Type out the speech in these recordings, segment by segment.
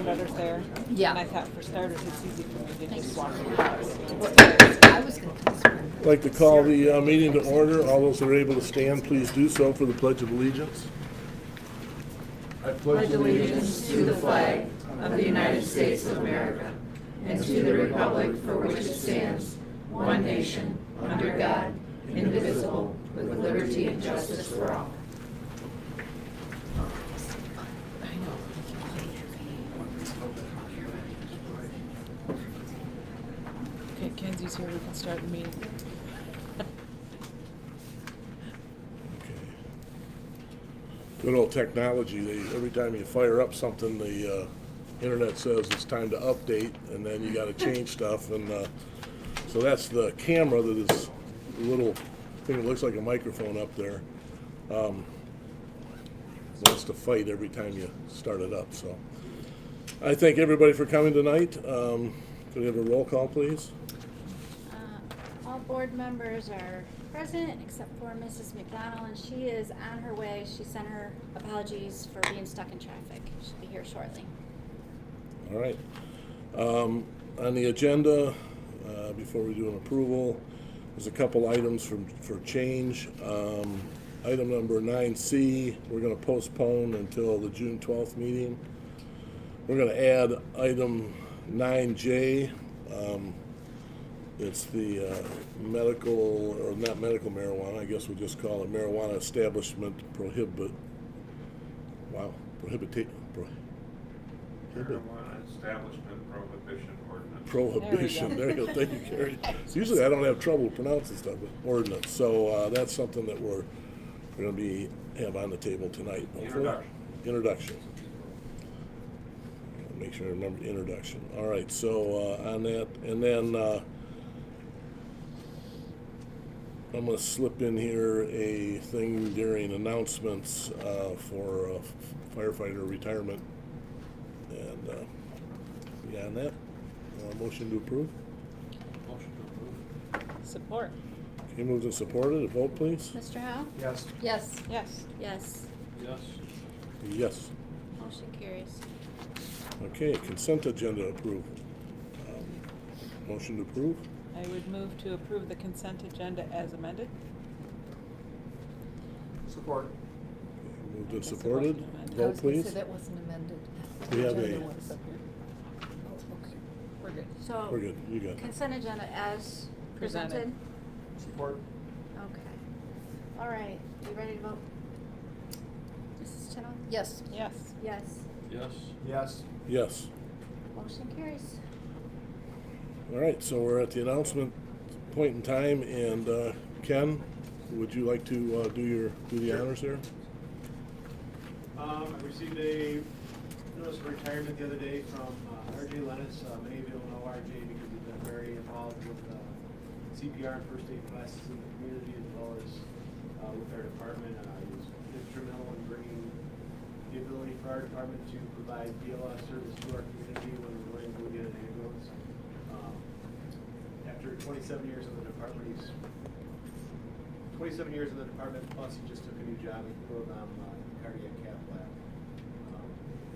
letters there. Yeah. And I thought for starters, it's easy for me to just walk through the house. I was going to I'd like to call the meeting to order. All those that are able to stand, please do so for the Pledge of Allegiance. I pledge allegiance to the flag of the United States of America and to the republic for which it stands, one nation, under God, indivisible, with liberty and justice for all. Okay, Kenzie's here, we can start the meeting. Good old technology. Every time you fire up something, the internet says it's time to update, and then you got to change stuff. And so that's the camera that is a little thing that looks like a microphone up there. Wants to fight every time you start it up. So I thank everybody for coming tonight. Could we have a roll call, please? All board members are present except for Mrs. McDonald, and she is on her way. She sent her apologies for being stuck in traffic. She'll be here shortly. All right. On the agenda, before we do an approval, there's a couple items for change. Item number 9C, we're going to postpone until the June 12th meeting. We're going to add item 9J. It's the medical, or not medical marijuana, I guess we'll just call it marijuana establishment prohibition prohibition ordinance. Prohibition, there you go, thank you, Carrie. Usually I don't have trouble pronouncing stuff, but ordinance. So that's something that we're going to have on the table tonight. Introduction. Make sure I remember introduction. All right, so on that, and then I'm going to slip in here a thing during announcements for firefighter retirement. And beyond that, motion to approve. Motion to approve. Support. Okay, moved and supported. A vote, please. Mr. Howe? Yes. Yes. Yes. Yes. Yes. Yes. Motion carries. Okay, consent agenda approved. Motion to approve. I would move to approve the consent agenda as amended. Support. Okay, moved and Guess it supported. wasn't amended. I Vote, was going to please. say that wasn't amended. We have Agenda a- was up here. Oh, okay. We're good. So We're good. You got it. consent agenda as Presented. presented. Support. Okay. All right. You ready to vote? Mrs. Chittle? Yes. Yes. Yes. Yes. Yes. Yes. Motion carries. All right, so we're at the announcement point in time, and Ken, would you like to do the honors there? I received a notice of retirement the other day from R.J. Lennis. Many of you will know R.J. because he's been very involved with CPR and first aid classes in the community as well as with our department. He was instrumental in bringing the ability for our department to provide BLS service to our community when we were able to get an ambulance. After 27 years in the department, he's 27 years in the department, plus he just took a new job in Vietnam, cardiac cath lab.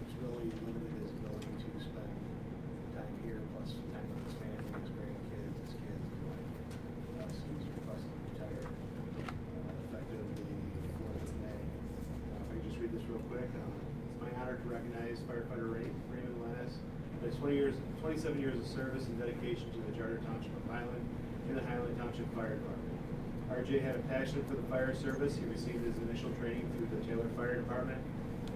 It's really limited his ability to spend time here, plus time with his family, his grandkids, his kids, his wife. So he's requested to retire effective the 4th of May. If I could just read this real quick. It's my honor to recognize firefighter Raymond Lennis. His 27 years of service and dedication to the Charter Township of Highland and the Highland Township Fire Department. RJ had a passion for the fire service. He received his initial training through the Taylor Fire Department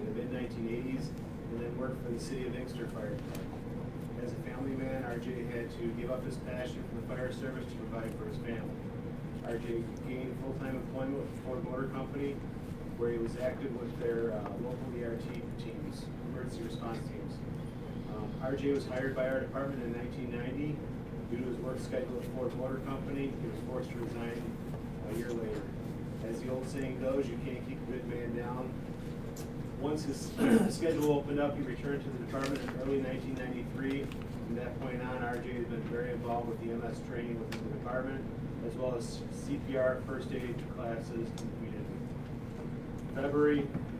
in the mid-1980s and then worked for the City of Inkster Fire Department. As a family man, RJ had to give up his passion for the fire service to provide for his family. RJ gained full-time employment with Ford Motor Company, where he was active with their local ERT teams, emergency response teams. RJ was hired by our department in 1990. Due to his work schedule at Ford Motor Company, he was forced to resign a year later. As the old saying goes, you can't keep a good man down. Once his schedule opened up, he returned to the department in early 1993. From that point on, RJ has been very involved with the MS training within the department, as well as CPR first aid classes in the community.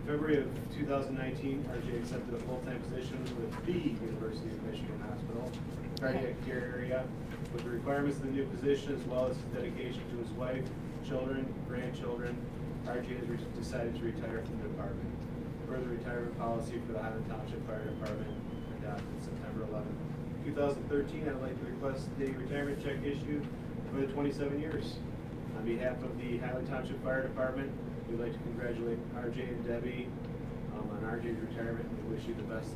February of 2019, RJ accepted a full-time position with the University of Michigan Hospital, cardiac care area. With the requirements of the new position, as well as his dedication to his wife, children, grandchildren, RJ has decided to retire from the department. Further retirement policy for the Highland Township Fire Department adopted September 11, 2013. I'd like to request a retirement check issued for the 27 years. On behalf of the Highland Township Fire Department, we'd like to congratulate RJ and Debbie on RJ's retirement, and wish you the best.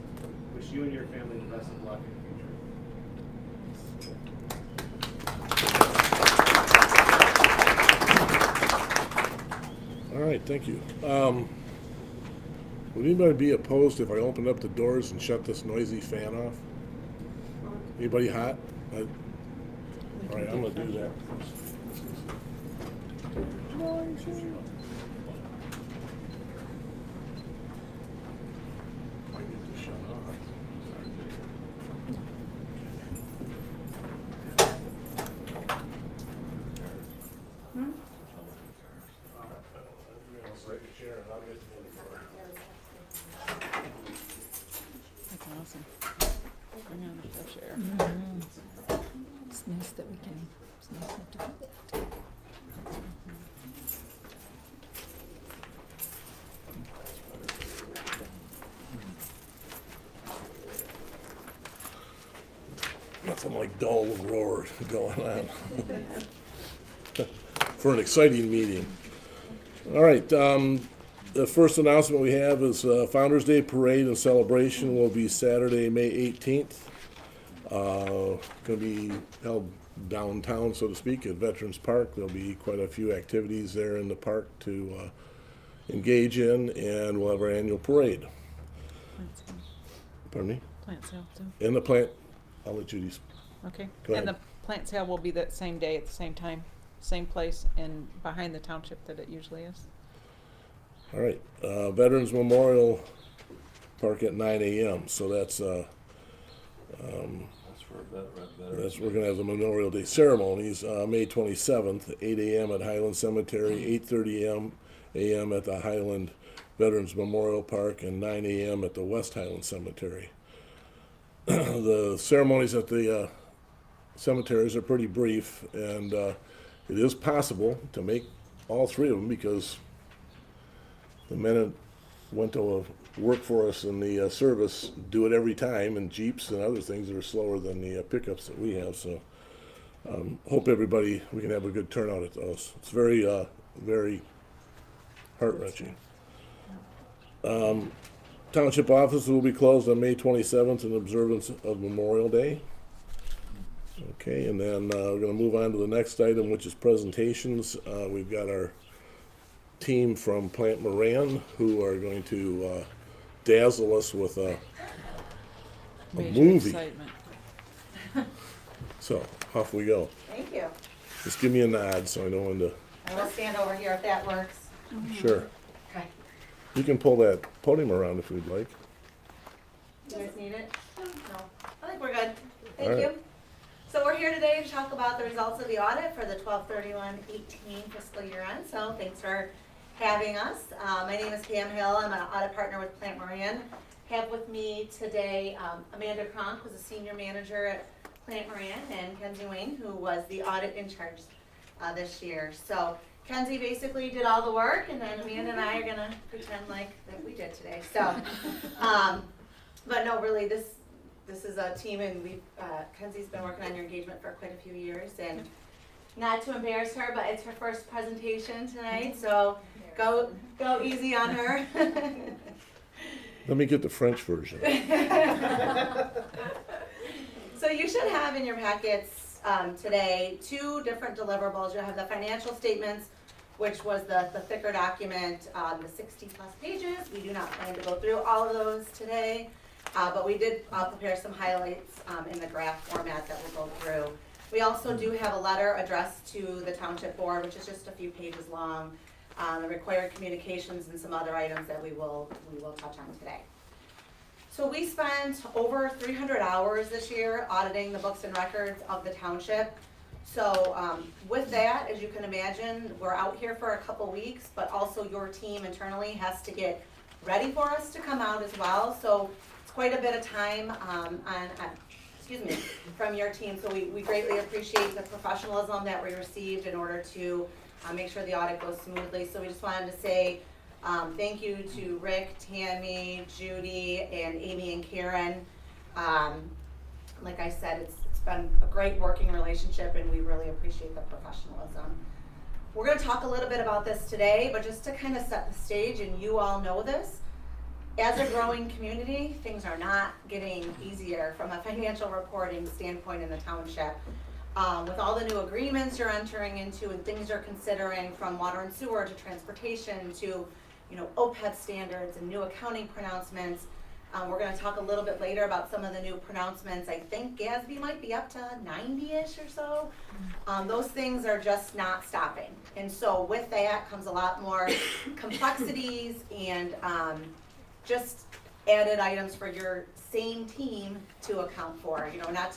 Wish you and your family the best of luck in the future. All right, thank you. Would anybody be opposed if I opened up the doors and shut this noisy fan off? Anybody hot? All right, I'm gonna do that. I need to shut off. That's awesome. Bring on the fresh air. It's nice that we can, it's nice not to do that. Nothing like dull roar going on for an exciting meeting. All right, the first announcement we have is Founder's Day Parade and Celebration will be Saturday, May 18th. Going to be held downtown, so to speak, at Veterans Park. There'll be quite a few activities there in the park to engage in, and we'll have our annual parade. Plant sale. Pardon me? Plant sale too. In the plant, I'll let Judy. Okay. Go And the ahead. plant sale will be that same day at the same time, same place, and behind the township that it usually is. All right, Veterans Memorial Park at 9 a.m. So that's That's for veterans. we're gonna have the Memorial Day ceremonies, May 27th, 8 a.m. at Highland Cemetery, 8:30 a.m. at the Highland Veterans Memorial Park, and 9 a.m. at the West Highland Cemetery. The ceremonies at the cemeteries are pretty brief, and it is possible to make all three of them because the men that went to work for us in the service do it every time, and Jeeps and other things that are slower than the pickups that we have. So hope everybody, we can have a good turnout at those. It's very, very heart-wrenching. Township offices will be closed on May 27th in observance of Memorial Day. Okay, and then we're going to move on to the next item, which is presentations. We've got our team from Plant Moran who are going to dazzle us with a Major movie. excitement. So off we go. Thank you. Just give me a nod so I know when to. I will stand over here if that works. Sure. Okay. You can pull that podium around if you'd like. You guys need it? No. I think we're good. All Thank right. you. So we're here today to talk about the results of the audit for the 12/31/18 fiscal year end. So thanks for having us. My name is Pam Hill. I'm an audit partner with Plant Moran. Have with me today Amanda Kronk, who's a senior manager at Plant Moran, and Kenzie Wayne, who was the audit in charge this year. So Kenzie basically did all the work, and then Amanda and I are gonna pretend like that we did today. So, but no, really, this is a team, and we've Kenzie's been working on your engagement for quite a few years, and not to embarrass her, but it's her first presentation tonight, so go easy on her. Let me get the French version. So you should have in your packets today two different deliverables. You'll have the financial statements, which was the thicker document, the 60 plus pages. We do not plan to go through all of those today, but we did prepare some highlights in the graph format that we'll go through. We also do have a letter addressed to the Township Board, which is just a few pages long, the required communications and some other items that we will touch on today. So we spent over 300 hours this year auditing the books and records of the township. So with that, as you can imagine, we're out here for a couple weeks, but also your team internally has to get ready for us to come out as well. So it's quite a bit of time from your team. So we greatly appreciate the professionalism that we received in order to make sure the audit goes smoothly. So we just wanted to say thank you to Rick, Tammy, Judy, and Amy and Karen. Like I said, it's been a great working relationship, and we really appreciate the professionalism. We're going to talk a little bit about this today, but just to kind of set the stage, and you all know this, as a growing community, things are not getting easier from a financial reporting standpoint in the township. With all the new agreements you're entering into and things you're considering, from water and sewer to transportation to OPEB standards and new accounting pronouncements. We're going to talk a little bit later about some of the new pronouncements. I think GASB might be up to 90-ish or so. Those things are just not stopping. And so with that comes a lot more complexities and just added items for your same team to account for, not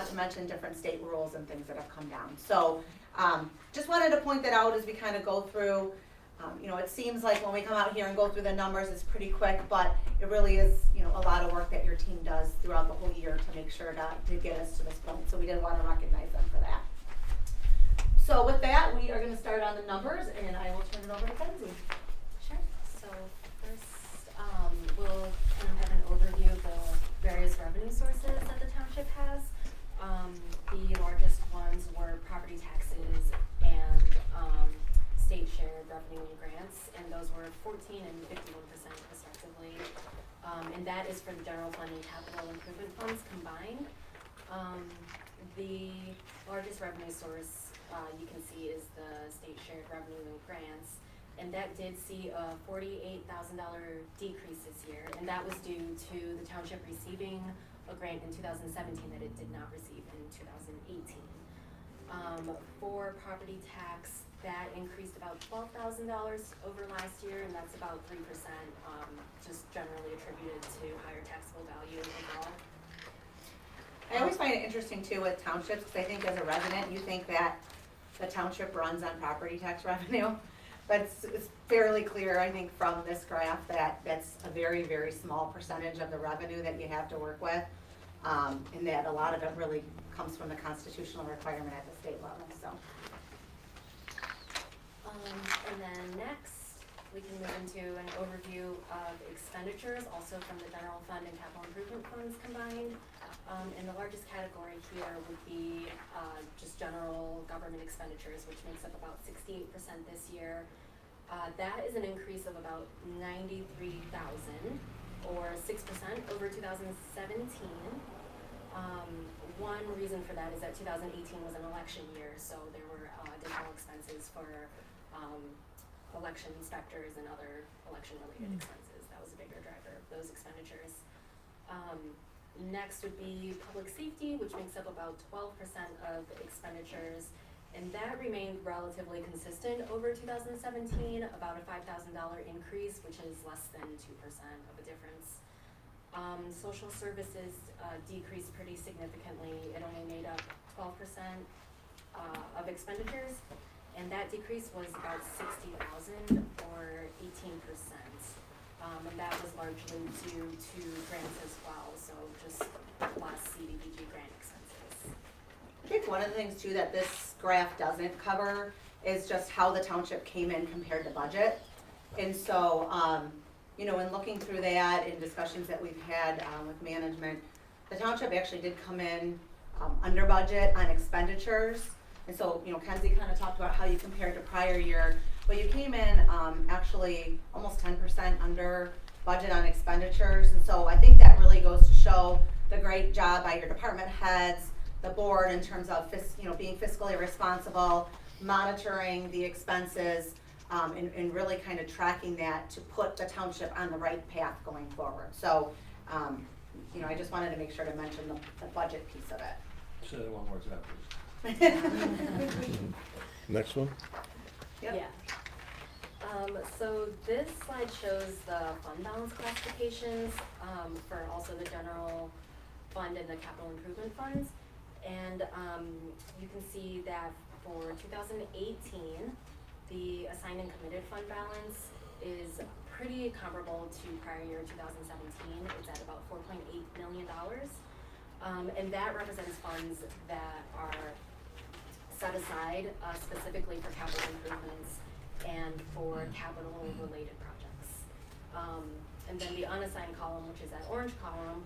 to mention different state rules and things that have come down. So just wanted to point that out as we kind of go through. It seems like when we come out here and go through the numbers, it's pretty quick, but it really is, a lot of work that your team does throughout the whole year to make sure to get us to this point. So we did want to recognize them for that. So with that, we are going to start on the numbers, and I will turn it over to Kenzie. Sure. So first, we'll kind of have an overview of the various revenue sources that the township has. The largest ones were property taxes and state shared revenue and grants, and those were 14% and 51% respectively. And that is for the general fund and capital improvement funds combined. The largest revenue source you can see is the state shared revenue and grants, and that did see a $48,000 decrease this year, and that was due to the township receiving a grant in 2017 that it did not receive in 2018. For property tax, that increased about $12,000 over last year, and that's about 3%, just generally attributed to higher taxable value overall. I always find it interesting too with townships, because I think as a resident, you think that the township runs on property tax revenue, but it's fairly clear, I think, from this graph that that's a very, very small percentage of the revenue that you have to work with, and that a lot of it really comes from the constitutional requirement at the state level. So. And then next, we can move into an overview of expenditures, also from the general fund and capital improvement funds combined. And the largest category here would be just general government expenditures, which makes up about 68% this year. That is an increase of about $93,000 or 6% over 2017. One reason for that is that 2018 was an election year, so there were additional expenses for election inspectors and other election-related expenses. That was a bigger driver of those expenditures. Next would be public safety, which makes up about 12% of expenditures, and that remained relatively consistent over 2017, about a $5,000 increase, which is less than 2% of a difference. Social services decreased pretty significantly. It only made up 12% of expenditures, and that decrease was about $60,000 or 18%. And that was largely due to grants as well, so just less CDBG grant expenses. I think one of the things too that this graph doesn't cover is just how the township came in compared to budget. And so, in looking through that in discussions that we've had with management, the township actually did come in under budget on expenditures. And so, Kenzie kind of talked about how you compared to prior year, but you came in actually almost 10% under budget on expenditures. And so I think that really goes to show the great job by your department heads, the board, in terms of being fiscally responsible, monitoring the expenses, and really kind of tracking that to put the township on the right path going forward. So, I just wanted to make sure to mention the budget piece of it. Say that one more time, please. Next one. Yep. Yeah. So this slide shows the fund balance classifications for also the general fund and the capital improvement funds. And you can see that for 2018, the assigned and committed fund balance is pretty comparable to prior year 2017. It's at about $4.8 million. And that represents funds that are set aside specifically for capital improvements and for capital related projects. And then the unassigned column, which is that orange column,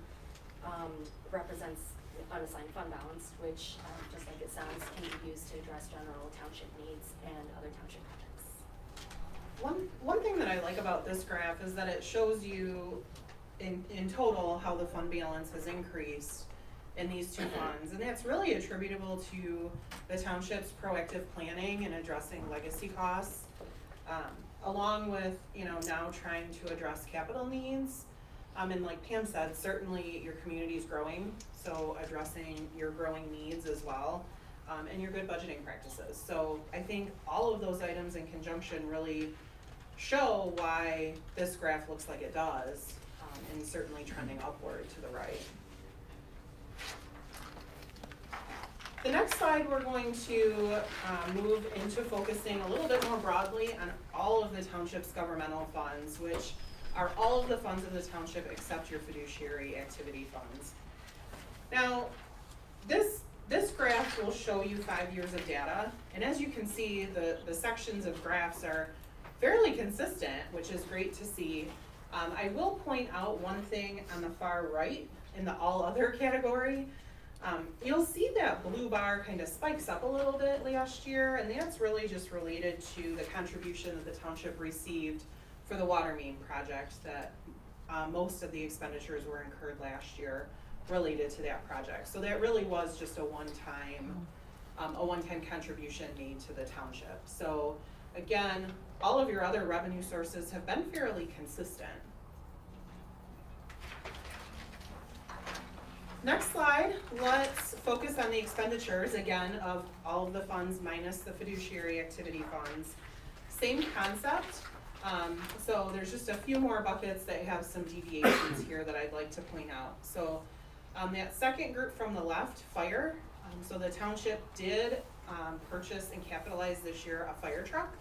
represents unassigned fund balance, which, just like it sounds, can be used to address general township needs and other township projects. One thing that I like about this graph is that it shows you in total how the fund balance has increased in these two funds, and that's really attributable to the township's proactive planning and addressing legacy costs, along with, now trying to address capital needs. And like Pam said, certainly your community is growing, so addressing your growing needs as well, and your good budgeting practices. So I think all of those items in conjunction really show why this graph looks like it does, and certainly trending upward to the right. The next slide, we're going to move into focusing a little bit more broadly on all of the township's governmental funds, which are all of the funds of the township except your fiduciary activity funds. Now, this graph will show you 5 years of data, and as you can see, the sections of graphs are fairly consistent, which is great to see. I will point out one thing on the far right in the all other category. You'll see that blue bar kind of spikes up a little bit last year, and that's really just related to the contribution that the township received for the water main project that most of the expenditures were incurred last year related to that project. So that really was just a one-time contribution made to the township. So again, all of your other revenue sources have been fairly consistent. Next slide, let's focus on the expenditures, again, of all of the funds minus the fiduciary activity funds. Same concept, so there's just a few more buckets that have some deviations here that I'd like to point out. So that second group from the left, fire, so the township did purchase and capitalize this year a fire truck.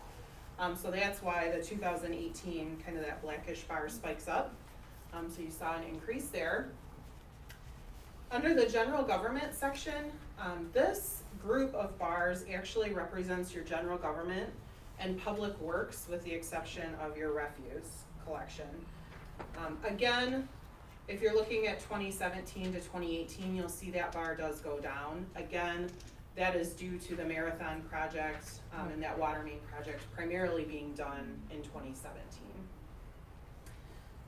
So that's why the 2018, kind of that blackish bar spikes up. So you saw an increase there. Under the general government section, this group of bars actually represents your general government and public works, with the exception of your refuse collection. Again, if you're looking at 2017 to 2018, you'll see that bar does go down. Again, that is due to the marathon project and that water main project primarily being done in 2017.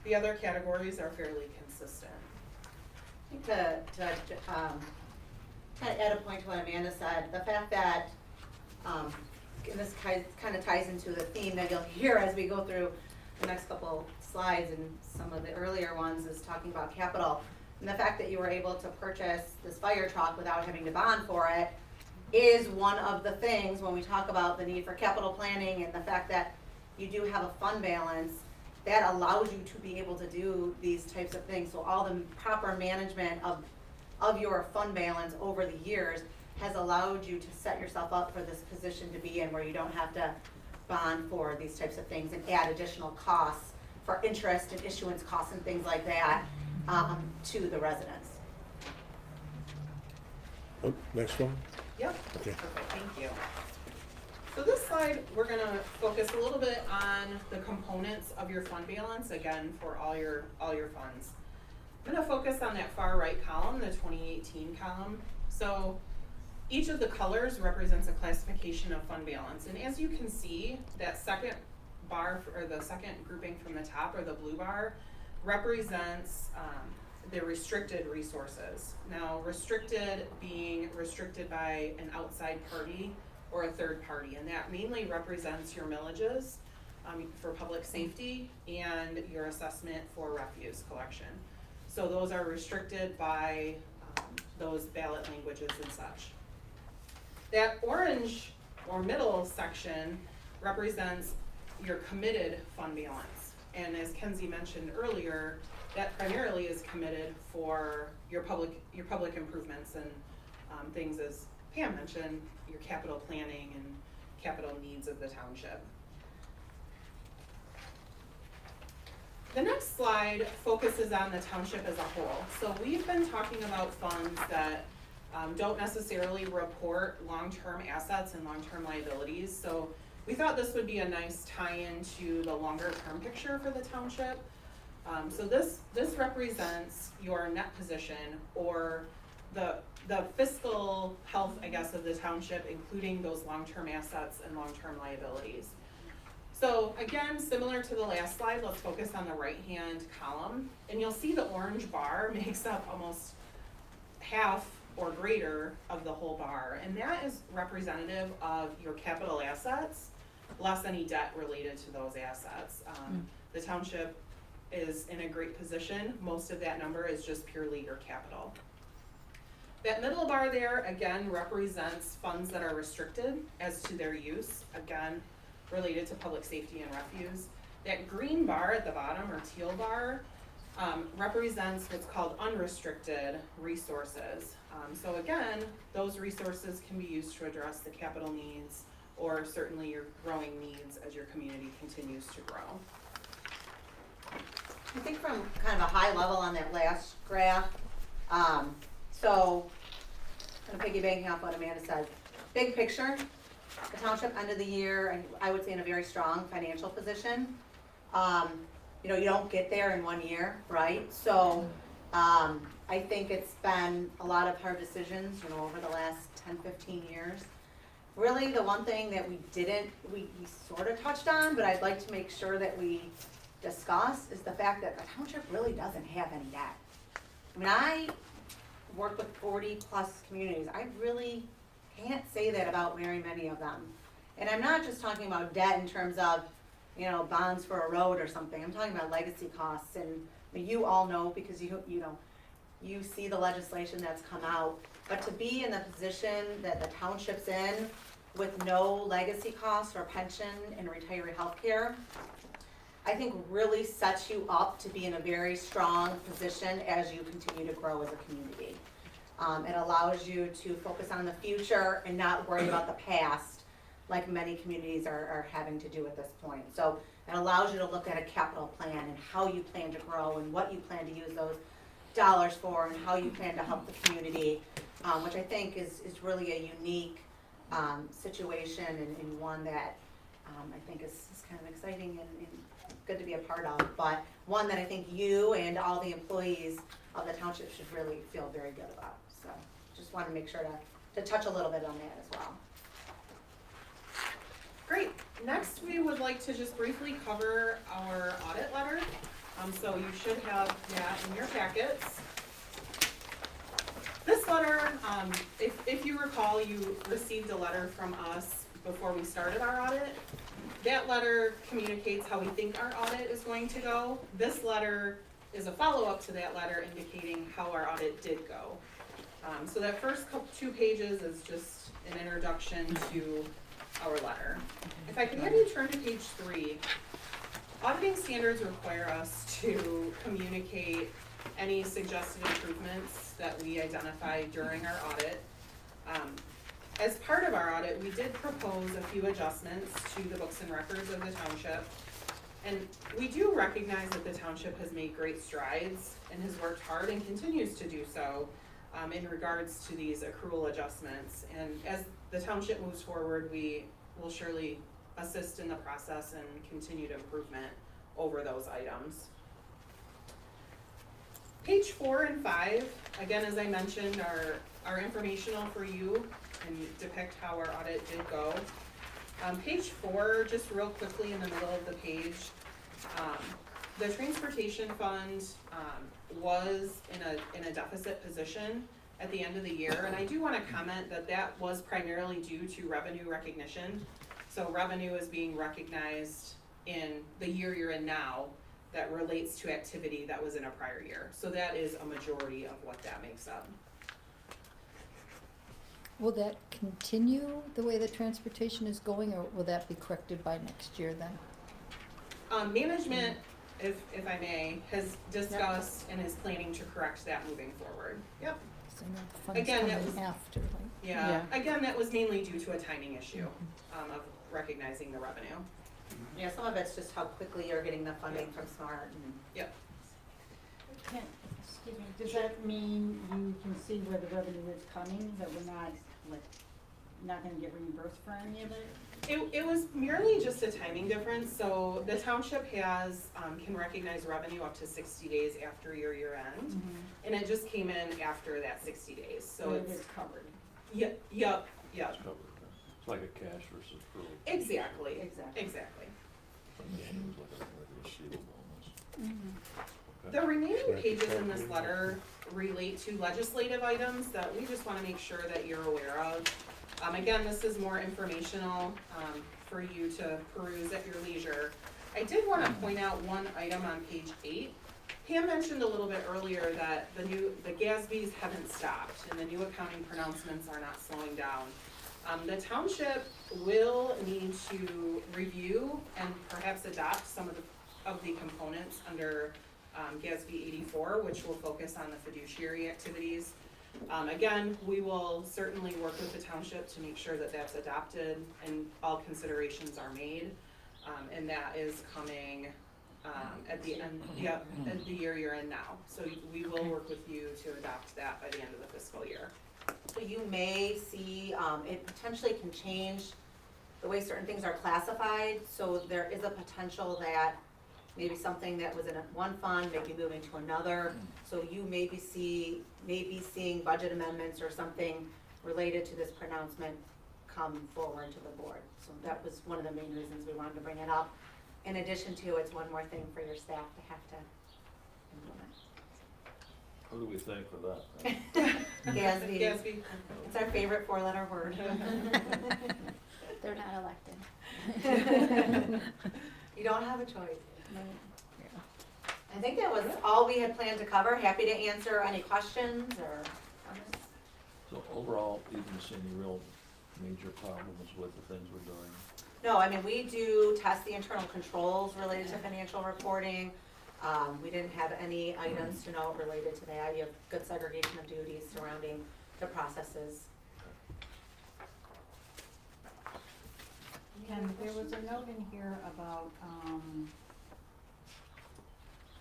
The other categories are fairly consistent. I think to kind of add a point to what Amanda said, the fact that, and this kind of ties into the theme that you'll hear as we go through the next couple slides, and some of the earlier ones is talking about capital. And the fact that you were able to purchase this fire truck without having to bond for it is one of the things when we talk about the need for capital planning, and the fact that you do have a fund balance that allows you to be able to do these types of things. So all the proper management of your fund balance over the years has allowed you to set yourself up for this position to be in, where you don't have to bond for these types of things and add additional costs for interest and issuance costs and things like that to the residents. Oh, next one. Yep, Okay. perfect, thank you. So this slide, we're gonna focus a little bit on the components of your fund balance, again, for all your funds. I'm gonna focus on that far right column, the 2018 column. So each of the colors represents a classification of fund balance. And as you can see, that second bar, or the second grouping from the top, or the blue bar, represents the restricted resources. Now, restricted being restricted by an outside party or a third party, and that mainly represents your millages for public safety and your assessment for refuse collection. So those are restricted by those ballot languages and such. That orange or middle section represents your committed fund balance. And as Kenzie mentioned earlier, that primarily is committed for your public improvements and things, as Pam mentioned, your capital planning and capital needs of the township. The next slide focuses on the township as a whole. So we've been talking about funds that don't necessarily report long-term assets and long-term liabilities. So we thought this would be a nice tie-in to the longer-term picture for the township. So this represents your net position, or the fiscal health, I guess, of the township, including those long-term assets and long-term liabilities. So again, similar to the last slide, let's focus on the right-hand column. And you'll see the orange bar makes up almost half or greater of the whole bar. And that is representative of your capital assets, less any debt related to those assets. The township is in a great position. Most of that number is just purely your capital. That middle bar there, again, represents funds that are restricted as to their use, again, related to public safety and refuse. That green bar at the bottom, or teal bar, represents what's called unrestricted resources. So again, those resources can be used to address the capital needs, or certainly your growing needs as your community continues to grow. I think from kind of a high level on that last graph, so kind of piggybacking off what Amanda said, big picture, the township end of the year, and I would say in a very strong financial position. You know, you don't get there in 1 year, right? So I think it's been a lot of hard decisions, you know, over the last 10, 15 years. Really, the one thing that we sort of touched on, but I'd like to make sure that we discuss, is the fact that the township really doesn't have any debt. I mean, I work with 40 plus communities. I really can't say that about very many of them. And I'm not just talking about debt in terms of, you know, bonds for a road or something. I'm talking about legacy costs, and I mean, you all know, because you see the legislation that's come out. But to be in the position that the township's in, with no legacy costs or pension and retiree health care, I think really sets you up to be in a very strong position as you continue to grow as a community. It allows you to focus on the future and not worry about the past, like many communities are having to do at this point. So it allows you to look at a capital plan and how you plan to grow and what you plan to use those dollars for and how you plan to help the community, which I think is really a unique situation, and one that I think is kind of exciting and good to be a part of, but one that I think you and all the employees of the township should really feel very good about. So just want to make sure to touch a little bit on that as well. Great. Next, we would like to just briefly cover our audit letter. So you should have that in your packets. This letter, if you recall, you received a letter from us before we started our audit. That letter communicates how we think our audit is going to go. This letter is a follow-up to that letter indicating how our audit did go. So that first 2 pages is just an introduction to our letter. If I could have you turn to page 3. Auditing standards require us to communicate any suggested improvements that we identify during our audit. As part of our audit, we did propose a few adjustments to the books and records of the township. And we do recognize that the township has made great strides and has worked hard and continues to do so in regards to these accrual adjustments. And as the township moves forward, we will surely assist in the process and continued improvement over those items. Page 4 and 5, again, as I mentioned, are informational for you and depict how our audit did go. Page 4, just real quickly in the middle of the page, the transportation fund was in a deficit position at the end of the year, and I do want to comment that was primarily due to revenue recognition. So revenue is being recognized in the year you're in now that relates to activity that was in a prior year. So that is a majority of what that makes up. Will that continue the way the transportation is going, or will that be corrected by next year then? Management, if I may, has discussed and is planning to correct that moving forward. Yep. So I know the funds Again, that coming was- after, right? Yeah. Again, that was mainly due to a timing issue of recognizing the revenue. Yeah, some of it's just how quickly you're getting the funding from SMART. Yep. Excuse me, does that mean you can see where the revenue is coming, that we're not, like, not gonna get reimbursed for any of it? It was merely just a timing difference, so the township has, can recognize revenue up to 60 days after your year end. And it just came in after that 60 days, so It it's, is covered. yep. It's covered. It's like a cash versus accrual. Exactly, Exactly. exactly. It's like a regular receivable almost. The remaining pages in this letter relate to legislative items that we just wanna make sure that you're aware of. Again, this is more informational, for you to peruse at your leisure. I did wanna point out one item on page 8. Pam mentioned a little bit earlier that the GASBs haven't stopped and the new accounting pronouncements are not slowing down. The township will need to review and perhaps adopt some of the components under GASB 84, which will focus on the fiduciary activities. Again, we will certainly work with the township to make sure that that's adopted and all considerations are made. And that is coming at the end, at the year you're in now. So we will work with you to adopt that by the end of the fiscal year. So you may see, it potentially can change the way certain things are classified, so there is a potential that maybe something that was in one fund may be moving to another, so you may be seeing budget amendments or something related to this pronouncement come forward to the board. So that was one of the main reasons we wanted to bring it up. In addition to, it's one more thing for your staff to have to implement. Who do we thank for that? GASB. GASB. It's our favorite 4-letter word. They're not elected. You don't have a choice. I think that was all we had planned to cover. Happy to answer any questions or comments. So overall, you didn't see any real major problems with the things we're doing? No, I mean, we do test the internal controls related to financial reporting. We didn't have any items to note related to that. You have good segregation of duties surrounding the processes. And there was a note in here about,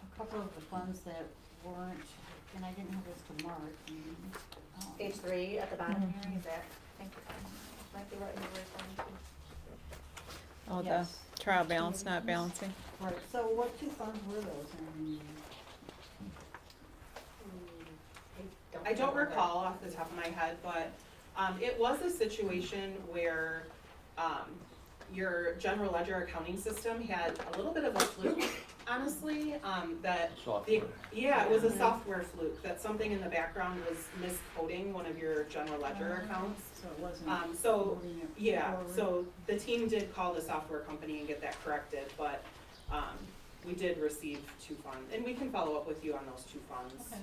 a couple of the funds that weren't, and I didn't have this to mark. Page 3 at the bottom here, is that, I think, might be what you were referring to. Oh, Yes. the trial balance not balancing. Right, so what two funds were those? And I don't recall off the top of my head, but it was a situation where your general ledger accounting system had a little bit of a fluke, honestly, that Software. it was a software fluke, that something in the background was miscoding one of your general ledger accounts. so it wasn't. So, moving it yeah, forward? so the team did call the software company and get that corrected, but we did receive 2 funds, and we can follow up with you on those 2 funds. Okay.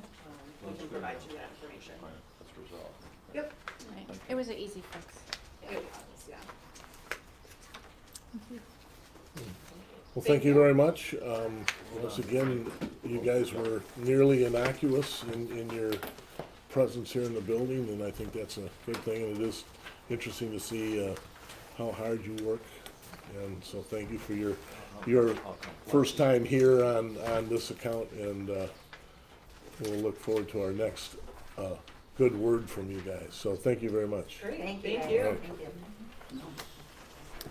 We can provide you that information. Right, that's resolved. Yep. Right. It was an easy fix. It was, yeah. Well, thank you very much. Once again, you guys were nearly innocuous in your presence here in the building, and I think that's a good thing, and it is interesting to see how hard you work. And so thank you for your first time here on this account, and we'll look forward to our next good word from you guys. So thank you very much. Great, Thank you. thank guys. you. Thank you.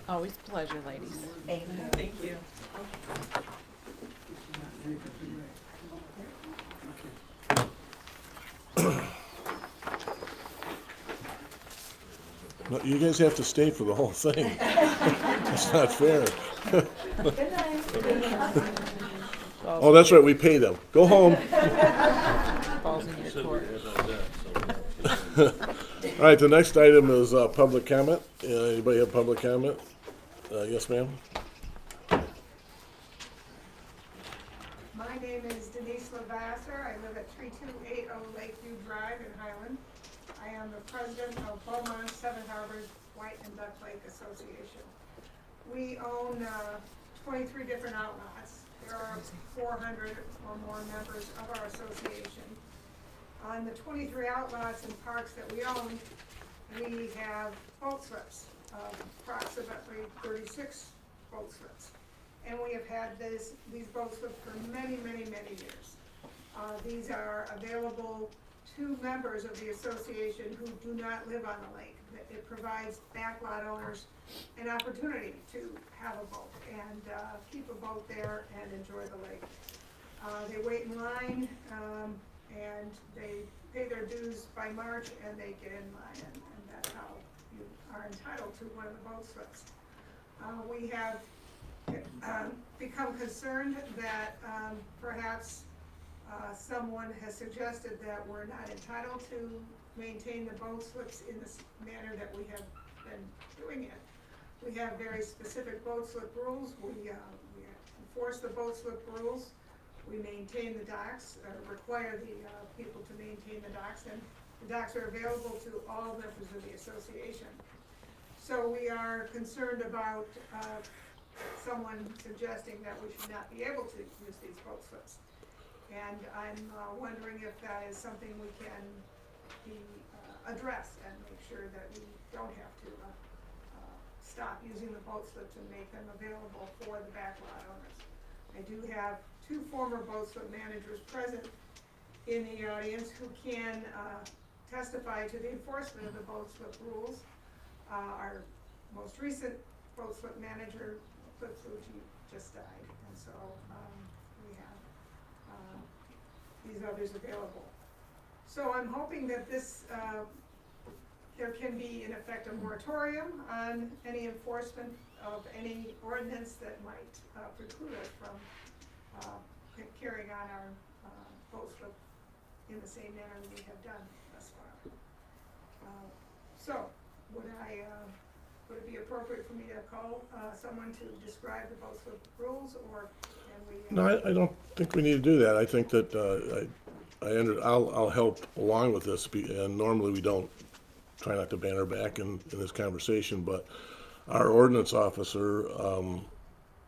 Always a pleasure, ladies. Thank you. Thank you. No, you guys have to stay for the whole thing. It's not fair. Good night. Oh, that's right, we pay them. Go home. Falls in your Said we court. had no debt, so All right, the next item is public comment. Anybody have public comment? Yes, ma'am? My name is Denise Lavasser. I live at 3280 Lakeview Drive in Highland. I am the president of Beaumont Seven Harbors White and Duck Lake Association. We own 23 different outlots. There are 400 or more members of our association. On the 23 outlots and parks that we own, we have boat slips, approximately 36 boat slips. And we have had these boat slips for many, many, many years. These are available to members of the association who do not live on the lake. It provides backlot owners an opportunity to have a boat and keep a boat there and enjoy the lake. They wait in line and they pay their dues by March and they get in line, and that's how you are entitled to one of the boat slips. We have become concerned that perhaps someone has suggested that we're not entitled to maintain the boat slips in the manner that we have been doing it. We have very specific boat slip rules. We enforce the boat slip rules. We maintain the docks, require the people to maintain the docks, and the docks are available to all members of the association. So we are concerned about someone suggesting that we should not be able to use these boat slips. And I'm wondering if that is something we can be addressed and make sure that we don't have to stop using the boat slips and make them available for the backlot owners. I do have two former boat slip managers present in the audience who can testify to the enforcement of the boat slip rules. Our most recent boat slip manager, Cliff Lucci, just died, and so we have these others available. So I'm hoping that this, there can be in effect a moratorium on any enforcement of any ordinance that might preclude us from carrying on our boat slip in the same manner we have done thus far. So would it be appropriate for me to call someone to describe the boat slip rules, or can we? No, I don't think we need to do that. I think that I'll help along with this, and normally we don't try not to banter back in this conversation, but our ordinance officer,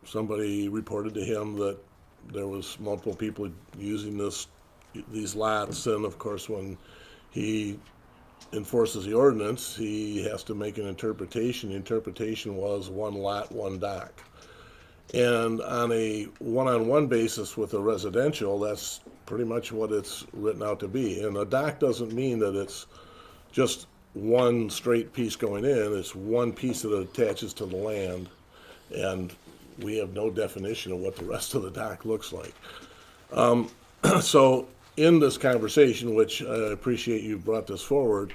somebody reported to him that there was multiple people using these lots, and of course when he enforces the ordinance, he has to make an interpretation. The interpretation was one lot, one dock. And on a one-on-one basis with a residential, that's pretty much what it's written out to be. And a dock doesn't mean that it's just one straight piece going in. It's one piece that attaches to the land, and we have no definition of what the rest of the dock looks like. So in this conversation, which I appreciate you brought this forward,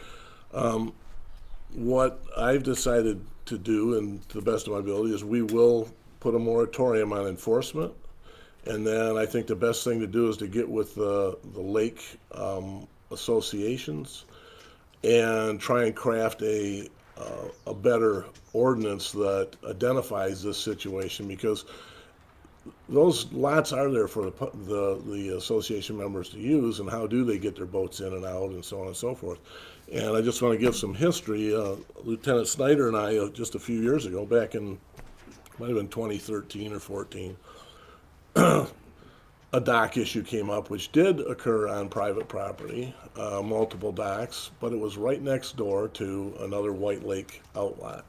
what I've decided to do, and to the best of my ability, is we will put a moratorium on enforcement. And then I think the best thing to do is to get with the lake associations and try and craft a better ordinance that identifies this situation, because those lots are there for the association members to use, and how do they get their boats in and out, and so on and so forth. And I just want to give some history. Lieutenant Snyder and I, just a few years ago, back in, might have been 2013 or 14, a dock issue came up, which did occur on private property, multiple docks, but it was right next door to another White Lake outlot.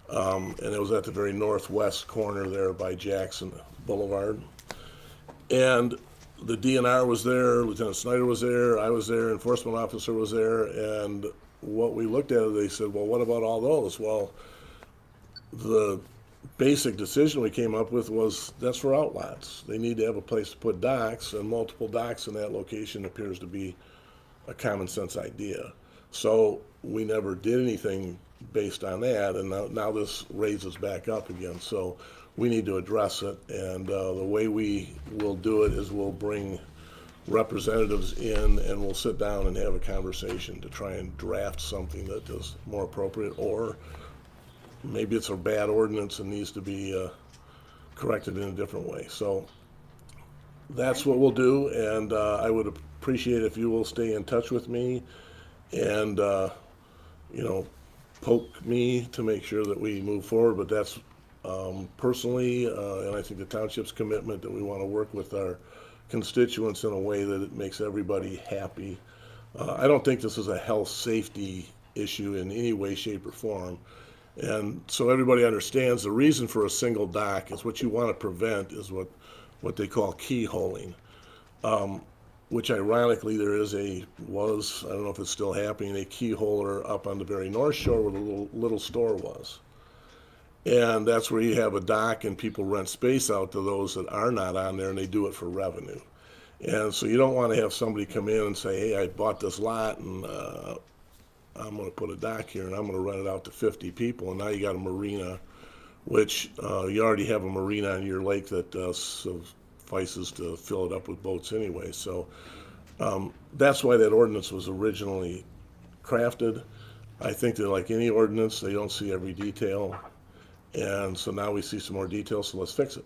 And it was at the very northwest corner there by Jackson Boulevard. And the DNR was there, Lieutenant Snyder was there, I was there, enforcement officer was there, and what we looked at, they said, well, what about all those? Well, the basic decision we came up with was that's for outlots. They need to have a place to put docks, and multiple docks in that location appears to be a common sense idea. So we never did anything based on that, and now this raises back up again. So we need to address it, and the way we will do it is we'll bring representatives in and we'll sit down and have a conversation to try and draft something that is more appropriate, or maybe it's a bad ordinance and needs to be corrected in a different way. So that's what we'll do, and I would appreciate if you will stay in touch with me and you know, poke me to make sure that we move forward. But that's personally, and I think the township's commitment, that we want to work with our constituents in a way that it makes everybody happy. I don't think this is a health safety issue in any way, shape, or form. And so everybody understands the reason for a single dock is what you want to prevent is what they call keyholing. Which ironically there is I don't know if it's still happening, a keyholer up on the very north shore where the little store was. And that's where you have a dock and people rent space out to those that are not on there, and they do it for revenue. And so you don't want to have somebody come in and say, hey, I bought this lot and I'm going to put a dock here and I'm going to rent it out to 50 people, and now you got a marina, which you already have a marina on your lake that suffices to fill it up with boats anyway. So that's why that ordinance was originally crafted. I think that like any ordinance, they don't see every detail. And so now we see some more details, so let's fix it.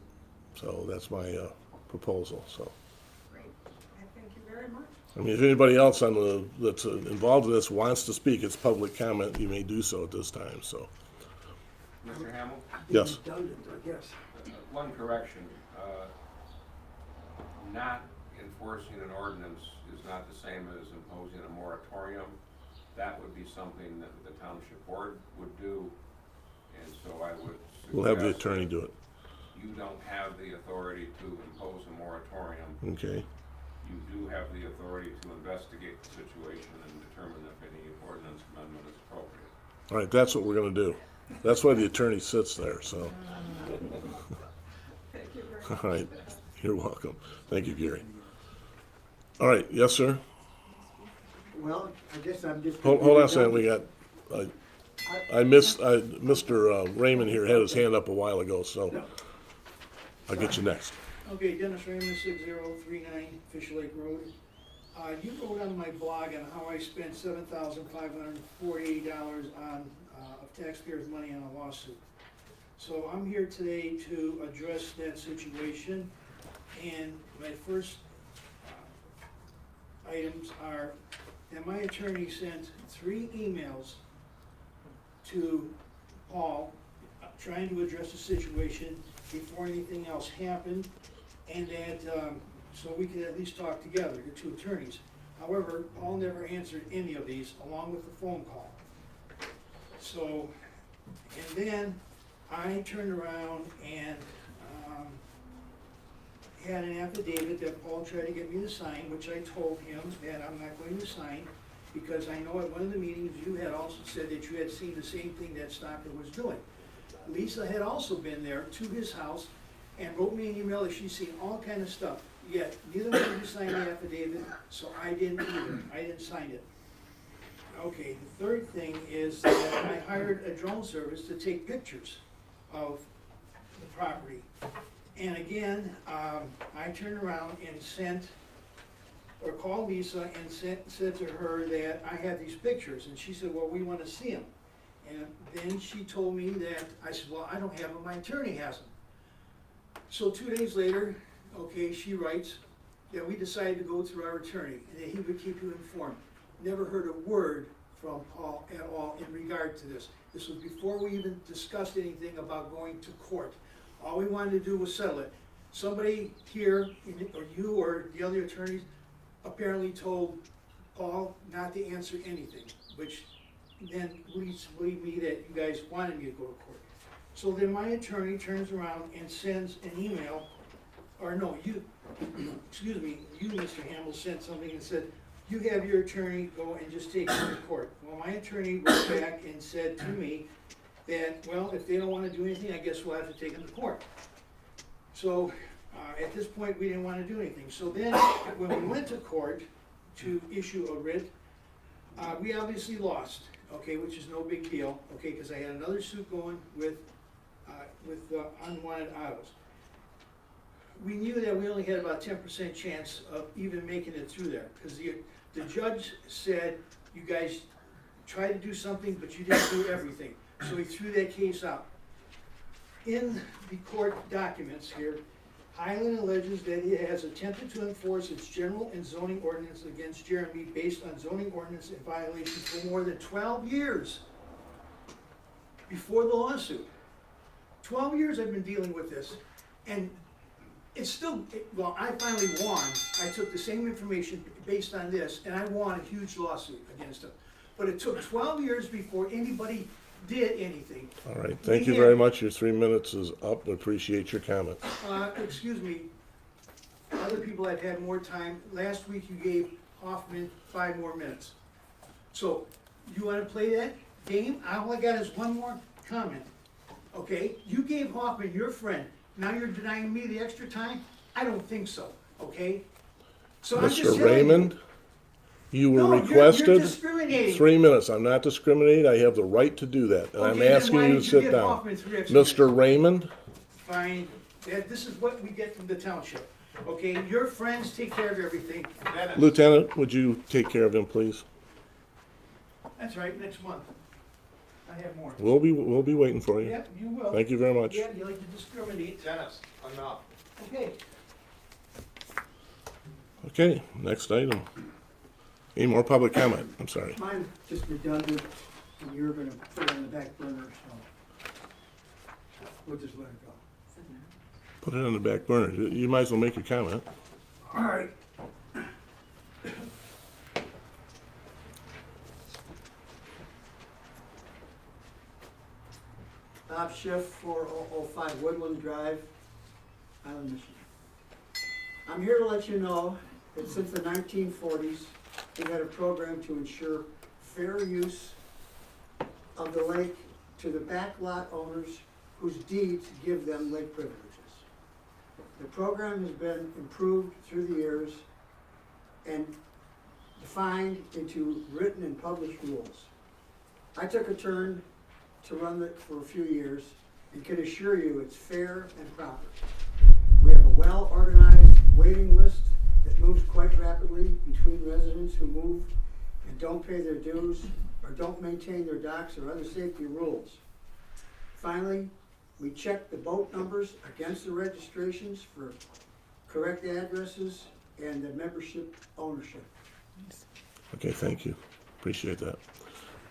So that's my proposal. So, Great. I thank you very much. I mean, if anybody else that's involved in this wants to speak, it's public comment. You may do so at this time. So, Mr. Hamill? yes. Redundant, I guess. One correction. Not enforcing an ordinance is not the same as imposing a moratorium. That would be something that the township board would do. And so I would suggest We'll have the attorney do it. You don't have the authority to impose a moratorium. Okay. You do have the authority to investigate the situation and determine if any ordinance amendment is appropriate. All right, that's what we're going to do. That's why the attorney sits there. So. Thank you very All much. right. You're welcome. Thank you, Gary. All right. Yes, sir. Well, I guess I'm just. Hold on a second. We got. Mr. Raymond here had his hand up a while ago, so I'll get you next. Okay, Dennis Raymond, 6039 Fish Lake Road. You wrote on my blog on how I spent $7,548 on of taxpayers' money on a lawsuit. So I'm here today to address that situation, and my first items are that my attorney sent 3 emails to Paul trying to address the situation before anything else happened, and that so we could at least talk together, the 2 attorneys. However, Paul never answered any of these, along with the phone call. So, and then I turned around and had an affidavit that Paul tried to get me to sign, which I told him that I'm not going to sign, because I know at one of the meetings you had also said that you had seen the same thing that Stockton was doing. Lisa had also been there to his house and wrote me an email that she's seen all kind of stuff. Yet neither one of you signed the affidavit, so I didn't either. I didn't sign it. Okay, the third thing is that I hired a drone service to take pictures of the property. And again, I turned around and sent, or called Lisa and said to her that I had these pictures, and she said, well, we want to see them. And then she told me that, I said, well, I don't have them, my attorney has them. So 2 days later, okay, she writes that we decided to go through our attorney, and that he would keep you informed. Never heard a word from Paul at all in regard to this. This was before we even discussed anything about going to court. All we wanted to do was settle it. Somebody here, or you or the other attorneys, apparently told Paul not to answer anything, which then leads to believe me that you guys wanted me to go to court. So then my attorney turns around and sends an email, or no, you, excuse me, you, Mr. Hamill, sent something and said, you have your attorney go and just take him to court. Well, my attorney went back and said to me that, well, if they don't want to do anything, I guess we'll have to take him to court. So at this point, we didn't want to do anything. So then, when we went to court to issue a writ, we obviously lost, okay, which is no big deal, okay, because I had another suit going with unwanted autos. We knew that we only had about 10% chance of even making it through there, because the judge said, you guys tried to do something, but you didn't do everything. So he threw that case out. In the court documents here, Highland alleges that it has attempted to enforce its general and zoning ordinance against Jeremy based on zoning ordinance in violation for more than 12 years before the lawsuit. 12 years I've been dealing with this, and it's still, well, I finally won. I took the same information based on this, and I won a huge lawsuit against him. But it took 12 years before anybody did anything. All right, thank you very much. Your 3 minutes is up. Appreciate your comment. Excuse me, other people have had more time. Last week you gave Hoffman 5 more minutes. So, you wanna play that game? All I got is one more comment, okay? You gave Hoffman, your friend, now you're denying me the extra time? I don't think so, okay? So I'm just Mr. telling you. Raymond, you were No, you're requested discriminating. 3 minutes. I'm not discriminating. I have the right to do that, and I'm Okay, then asking why you to did you sit give down. Hoffman 3 extra minutes? Mr. Raymond, Fine, this is what we get from the township, okay? Your friends take care of everything. Lieutenant, would you take care of him, please? That's right, next month. I have more. We'll be waiting for you. Yep, you will. Thank you very much. Yeah, you like to discriminate. Dennis, enough. Okay. Okay, next item. Any more public comment? I'm sorry. Mine's just redundant, and you're gonna put it on the back burner, so we'll just let it go. Put it on the back burner. You might as well make your comment. All right. Bob Schiff, 4005 Woodland Drive, Highland, Michigan. I'm here to let you know that since the 1940s, we've had a program to ensure fair use of the lake to the backlot owners whose deeds give them lake privileges. The program has been improved through the years and defined into written and published rules. I took a turn to run it for a few years and can assure you it's fair and proper. We have a well-organized waiting list that moves quite rapidly between residents who move and don't pay their dues or don't maintain their docks or other safety rules. Finally, we check the boat numbers against the registrations for correct addresses and the membership ownership. Okay, thank you. Appreciate that.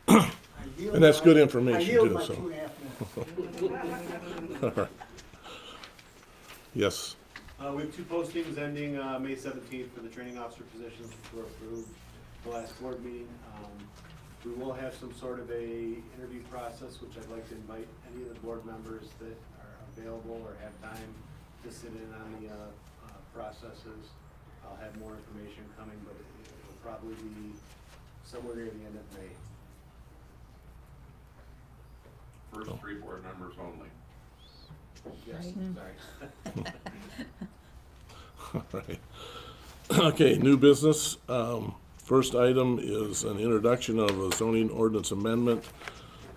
I yield And that's my- good information, I yield too, my so. 2.5 minutes. All right. Yes. We have 2 postings ending May 17th for the training officer positions, which were approved the last board meeting. We will have some sort of a interview process, which I'd like to invite any of the board members that are available or have time to sit in on the processes. I'll have more information coming, but it'll probably be somewhere near the end of May. First 3 board members only. Yes, Right. sorry. All right. Okay, new business. First item is an introduction of a zoning ordinance amendment,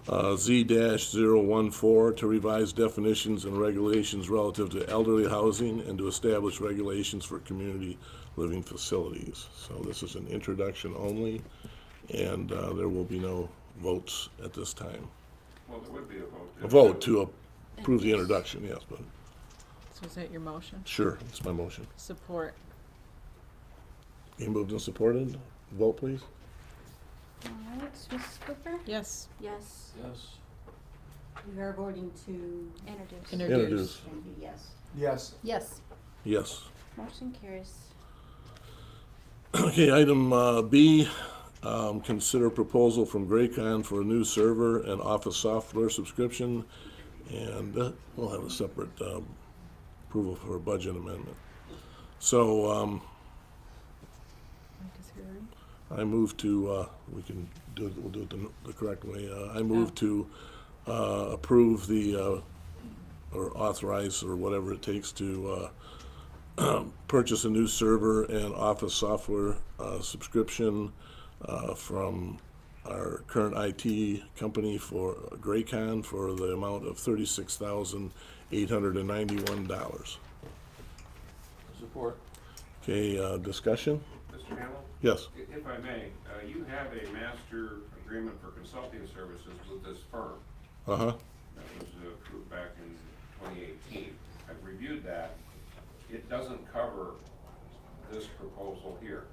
Z-014, to revise definitions and regulations relative to elderly housing and to establish regulations for community living facilities. So this is an introduction only, and there will be no votes at this time. Well, there would be a vote. A vote to approve the introduction, yes, but So is that your motion? sure, it's my motion. Support. Being moved and supported. Vote, please. Alright, Mrs. Cooper? Yes. Yes. Yes. We are voting to. Introduce. Introduce. Yes. Yes. Yes. Yes. Motion carries. Okay, item B, consider proposal from Graycon for a new server and office software subscription, and we'll have a separate approval for a budget amendment. So I move to, we can do it, we'll do it the correct way. I move to approve the, or authorize, or whatever it takes to purchase a new server and office software subscription from our current IT company for Graycon for the amount of $36,891. Support. Okay, discussion? Mr. Hamel? Yes. If I may, you have a master agreement for consulting services with this firm. Uh-huh. That was approved back in 2018. I've reviewed that. It doesn't cover this proposal here.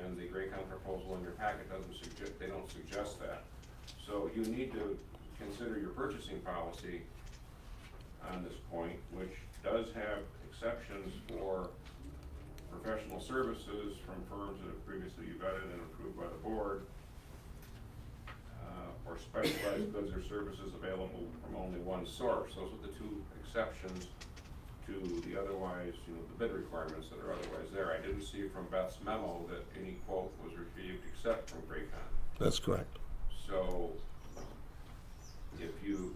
And the Graycon proposal in your packet doesn't suggest, they don't suggest that. So you need to consider your purchasing policy on this point, which does have exceptions for professional services from firms that have previously vetted and approved by the board, or specialized goods or services available from only one source. Those are the two exceptions to the otherwise, the bid requirements that are otherwise there. I didn't see from Beth's memo that any quote was received except from Graycon. That's correct. So if you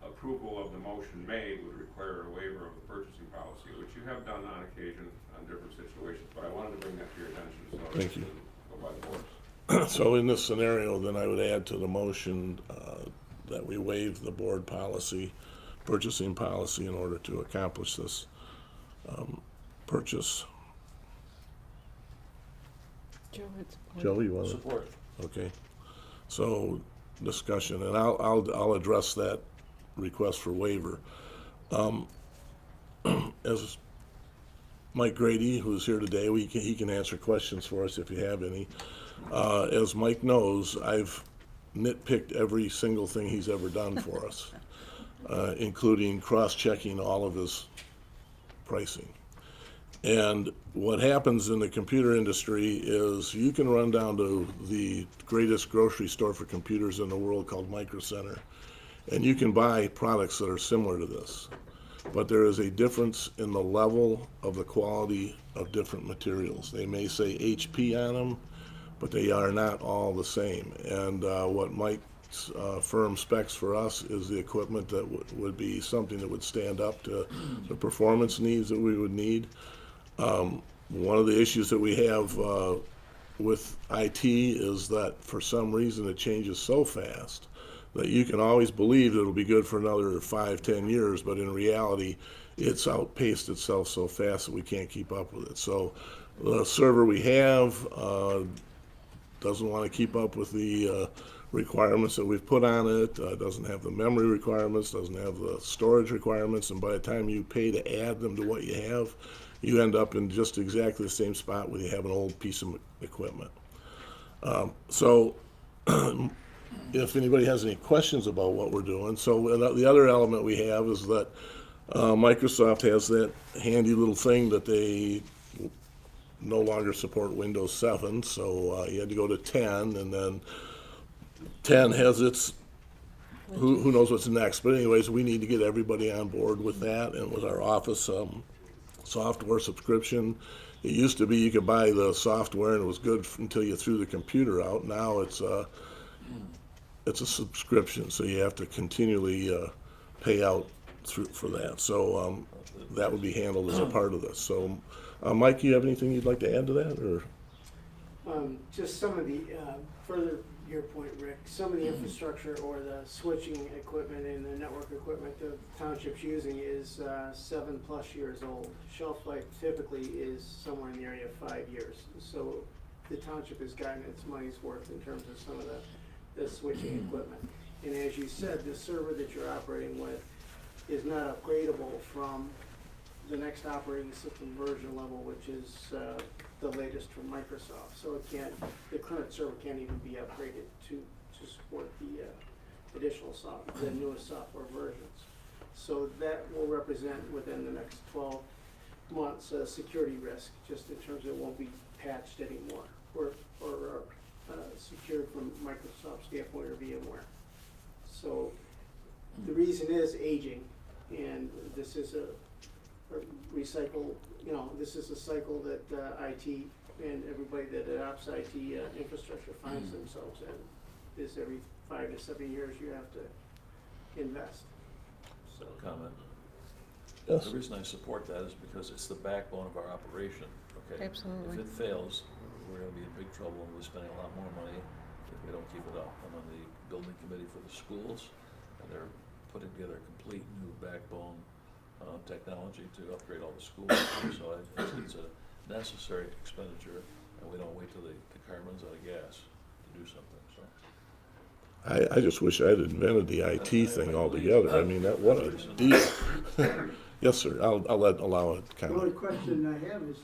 approval of the motion made would require a waiver of the purchasing policy, which you have done on occasion on different situations, but I wanted to bring that to your attention so Thank you. go by the board. So in this scenario, then I would add to the motion that we waive the board policy, purchasing policy, in order to accomplish this purchase. Joe, you want to? Support. Okay. So discussion, and I'll address that request for waiver. As Mike Grady, who's here today, he can answer questions for us if you have any. As Mike knows, I've nitpicked every single thing he's ever done for us, including cross-checking all of his pricing. And what happens in the computer industry is you can run down to the greatest grocery store for computers in the world called Micro Center, and you can buy products that are similar to this. But there is a difference in the level of the quality of different materials. They may say HP on them, but they are not all the same. And what Mike's firm specs for us is the equipment that would be something that would stand up to the performance needs that we would need. One of the issues that we have with IT is that for some reason it changes so fast that you can always believe that it'll be good for another 5-10 years, but in reality, it's outpaced itself so fast that we can't keep up with it. So the server we have doesn't want to keep up with the requirements that we've put on it, doesn't have the memory requirements, doesn't have the storage requirements, and by the time you pay to add them to what you have, you end up in just exactly the same spot where you have an old piece of equipment. So if anybody has any questions about what we're doing, so the other element we have is that Microsoft has that handy little thing that they no longer support Windows 7, so you had to go to 10, and then 10 has its, who knows what's next, but anyways, we need to get everybody on board with that, and with our Office software subscription. It used to be you could buy the software and it was good until you threw the computer out. Now it's a subscription, so you have to continually pay out for that. So that would be handled as a part of this. So Mike, you have anything you'd like to add to that, or? Just some of the, further your point, Rick, some of the infrastructure or the switching equipment and the network equipment the township's using is 7+ years old. Shelf life typically is somewhere in the area of 5 years. So the township has gotten its money's worth in terms of some of the switching equipment. And as you said, the server that you're operating with is not upgradable from the next operating system version level, which is the latest from Microsoft. So it can't, the current server can't even be upgraded to support the additional software, the newest software versions. So that will represent within the next 12 months a security risk, just in terms of it won't be patched anymore or secured from Microsoft standpoint or VMware. So the reason is aging, and this is a recycle, this is a cycle that IT and everybody that adopts IT infrastructure finds themselves in. Is every 5 to 7 years you have to invest. So comment. Yes. The reason I support that is because it's the backbone of our operation. Okay. Absolutely. If it fails, we're going to be in big trouble, and we're spending a lot more money if we don't keep it up. I'm on the building committee for the schools, and they're putting together a complete new backbone technology to upgrade all the schools. So I think it's a necessary expenditure, and we don't wait till the car runs out of gas to do something. So I just wish I had invented the IT thing altogether. I mean, what a deal. Yes, sir. I'll allow a The only comment. question I have is,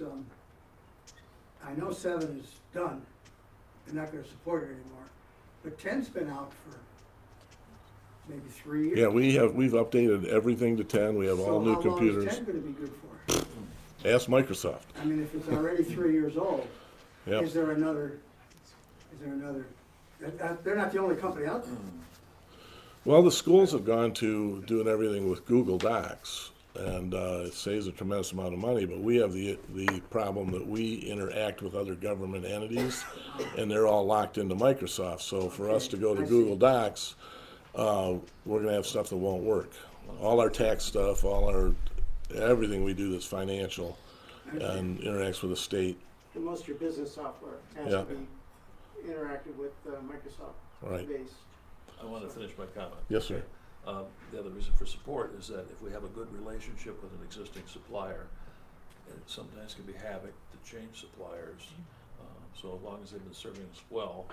I know 7 is done, they're not gonna support it anymore, but 10's been out for maybe 3 years. Yeah, we've updated everything to 10. We have all new computers. So how long is 10 gonna be good for? Ask Microsoft. I mean, if it's already 3 years old, Yep. is there another They're not the only company out there. Well, the schools have gone to doing everything with Google Docs, and it saves a tremendous amount of money, but we have the problem that we interact with other government entities, and they're all locked into Microsoft. So for us to go to Google Docs, we're gonna have stuff that won't work. All our tax stuff, everything we do that's financial and interacts with the state. And most of your business software has Yeah. to be interactive with Microsoft Right. base. I want to finish my comment. Yes, sir. The other reason for support is that if we have a good relationship with an existing supplier, it sometimes can be havoc to change suppliers. So as long as they've been serving us well,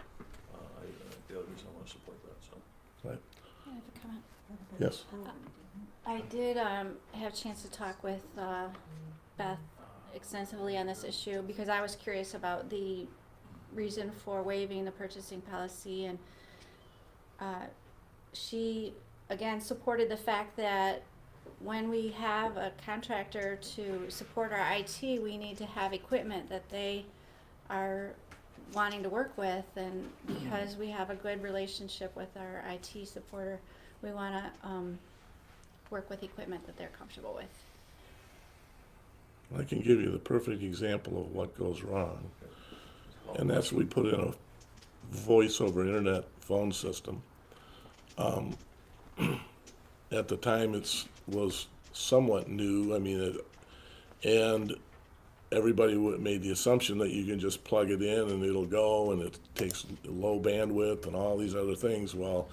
the other reason I want to support that, so. Right. I have a comment. Yes. I did have a chance to talk with Beth extensively on this issue because I was curious about the reason for waiving the purchasing policy, and she again supported the fact that when we have a contractor to support our IT, we need to have equipment that they are wanting to work with, and because we have a good relationship with our IT supporter, we want to work with equipment that they're comfortable with. I can give you the perfect example of what goes wrong, and that's we put in a voice over internet phone system. At the time, was somewhat new. I mean, and everybody made the assumption that you can just plug it in and it'll go, and it takes low bandwidth and all these other things. Well,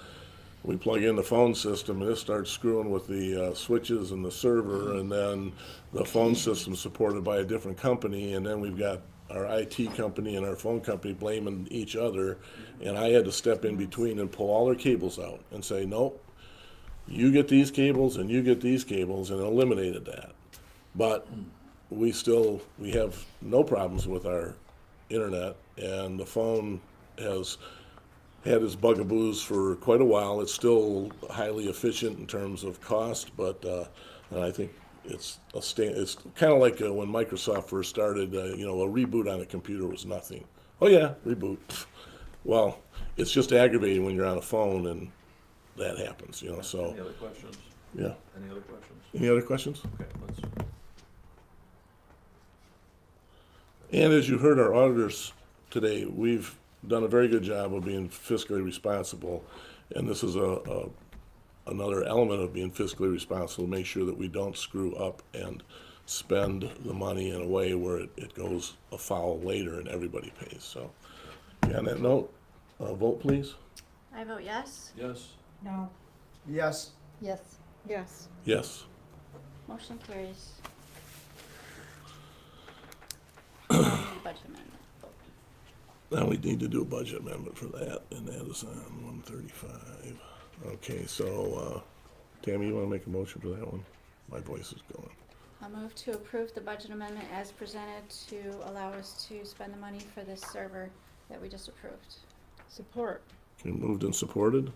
we plug in the phone system and it starts screwing with the switches and the server, and then the phone system supported by a different company, and then we've got our IT company and our phone company blaming each other, and I had to step in between and pull all their cables out and say, nope, you get these cables and you get these cables, and eliminated that. But we have no problems with our internet, and the phone has had its bugaboos for quite a while. It's still highly efficient in terms of cost, but I think it's kind of like when Microsoft first started. A reboot on a computer was nothing. Oh yeah, reboot. Well, it's just aggravating when you're on a phone and that happens. So. Any other questions? Yeah. Any other questions? Any other questions? Okay, let's. And as you heard our auditors today, we've done a very good job of being fiscally responsible, and this is another element of being fiscally responsible, to make sure that we don't screw up and spend the money in a way where it goes afoul later and everybody pays. So, on that note, vote please. I vote yes. Yes. No. Yes. Yes. Yes. Yes. Motion carries. Budget amendment. Now we need to do a budget amendment for that, and that is on 135. Okay, so Tammy, you want to make a motion for that one? My voice is going. I'll move to approve the budget amendment as presented to allow us to spend the money for this server that we just approved. Support. Okay, moved and supported.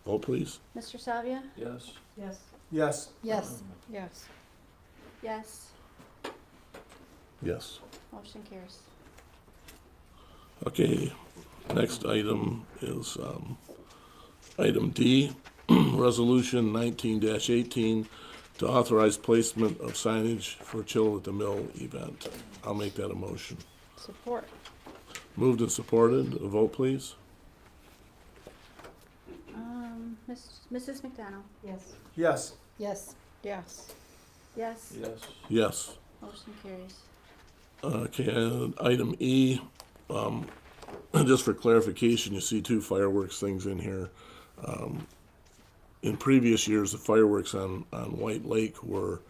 Vote please. Mr. Salvia? Yes. Yes. Yes. Yes. Yes. Yes. Yes. Motion carries. Okay, next item is item D, Resolution 19-18 to authorize placement of signage for Chill at the Mill event. I'll make that a motion. Support. Moved and supported. A vote please. Mrs. McDonald? Yes. Yes. Yes. Yes. Yes. Yes. Yes. Motion carries. Okay, item E, just for clarification, you see two fireworks things in here. In previous years, the fireworks on White Lake were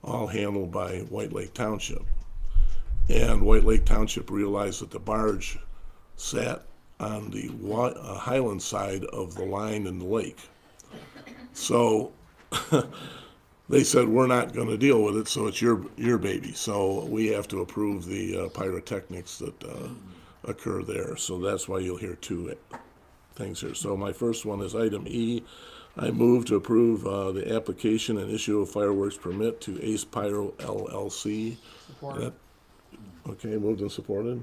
all handled by White Lake Township. And White Lake Township realized that the barge sat on the Highland side of the line in the lake. So they said, we're not going to deal with it, so it's your baby. So we have to approve the pyrotechnics that occur there. So that's why you'll hear two things here. So my first one is item E. I move to approve the application and issue of fireworks permit to Ace Pyro LLC. Support. Okay, moved and supported.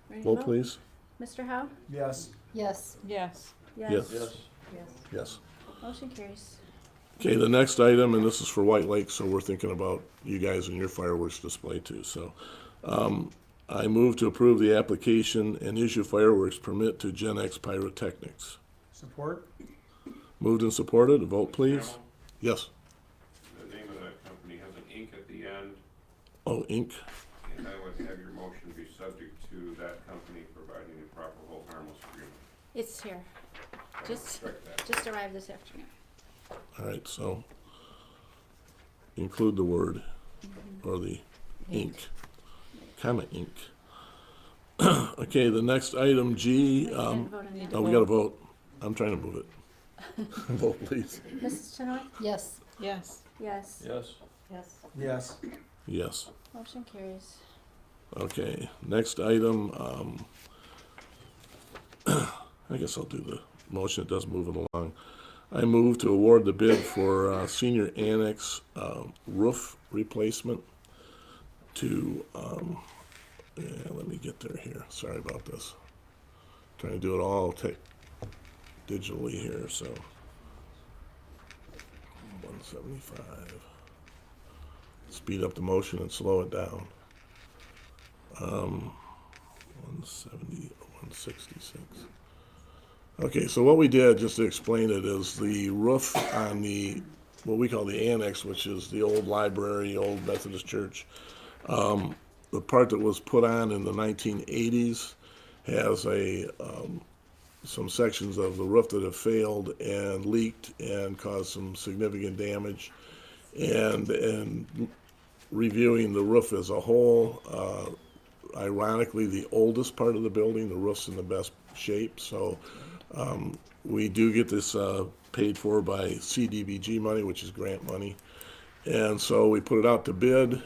Ready to Vote please. Mr. Howe? Yes. Yes. Yes. Yes. Yes. Yes. Motion carries. Okay, the next item, and this is for White Lake, so we're thinking about you guys and your fireworks display too. So I move to approve the application and issue fireworks permit to Gen X Pyrotechnics. Support? Moved and supported. A vote, please. Chairman, Yes. the name of that company has an ink at the end, Oh, Inc. and I would have your motion be subject to that company providing a proper hold harmless agreement. It's here. I Just, expect that. just arrived this afternoon. All right, so include the word or the ink. Comma ink. Okay, the next item, G. Wait, you didn't vote on that. Oh, we got to vote. I'm trying to move it. Vote, please. Mrs. Chenoweth? Yes. Yes. Yes. Yes. Yes. Yes. Yes. Motion carries. Okay, next item, I guess I'll do the motion, it does move it along. I move to award the bid for senior annex roof replacement to, yeah, let me get there here, sorry about this. Trying to do it all digitally here, so. 175. Speed up the motion and slow it down. 170, 166. Okay, so what we did, just to explain it, is the roof on the, what we call the annex, which is the old library, old Methodist church, the part that was put on in the 1980s has some sections of the roof that have failed and leaked and caused some significant damage. And reviewing the roof as a whole, ironically, the oldest part of the building, the roof's in the best shape. So we do get this paid for by CDBG money, which is grant money. And so we put it out to bid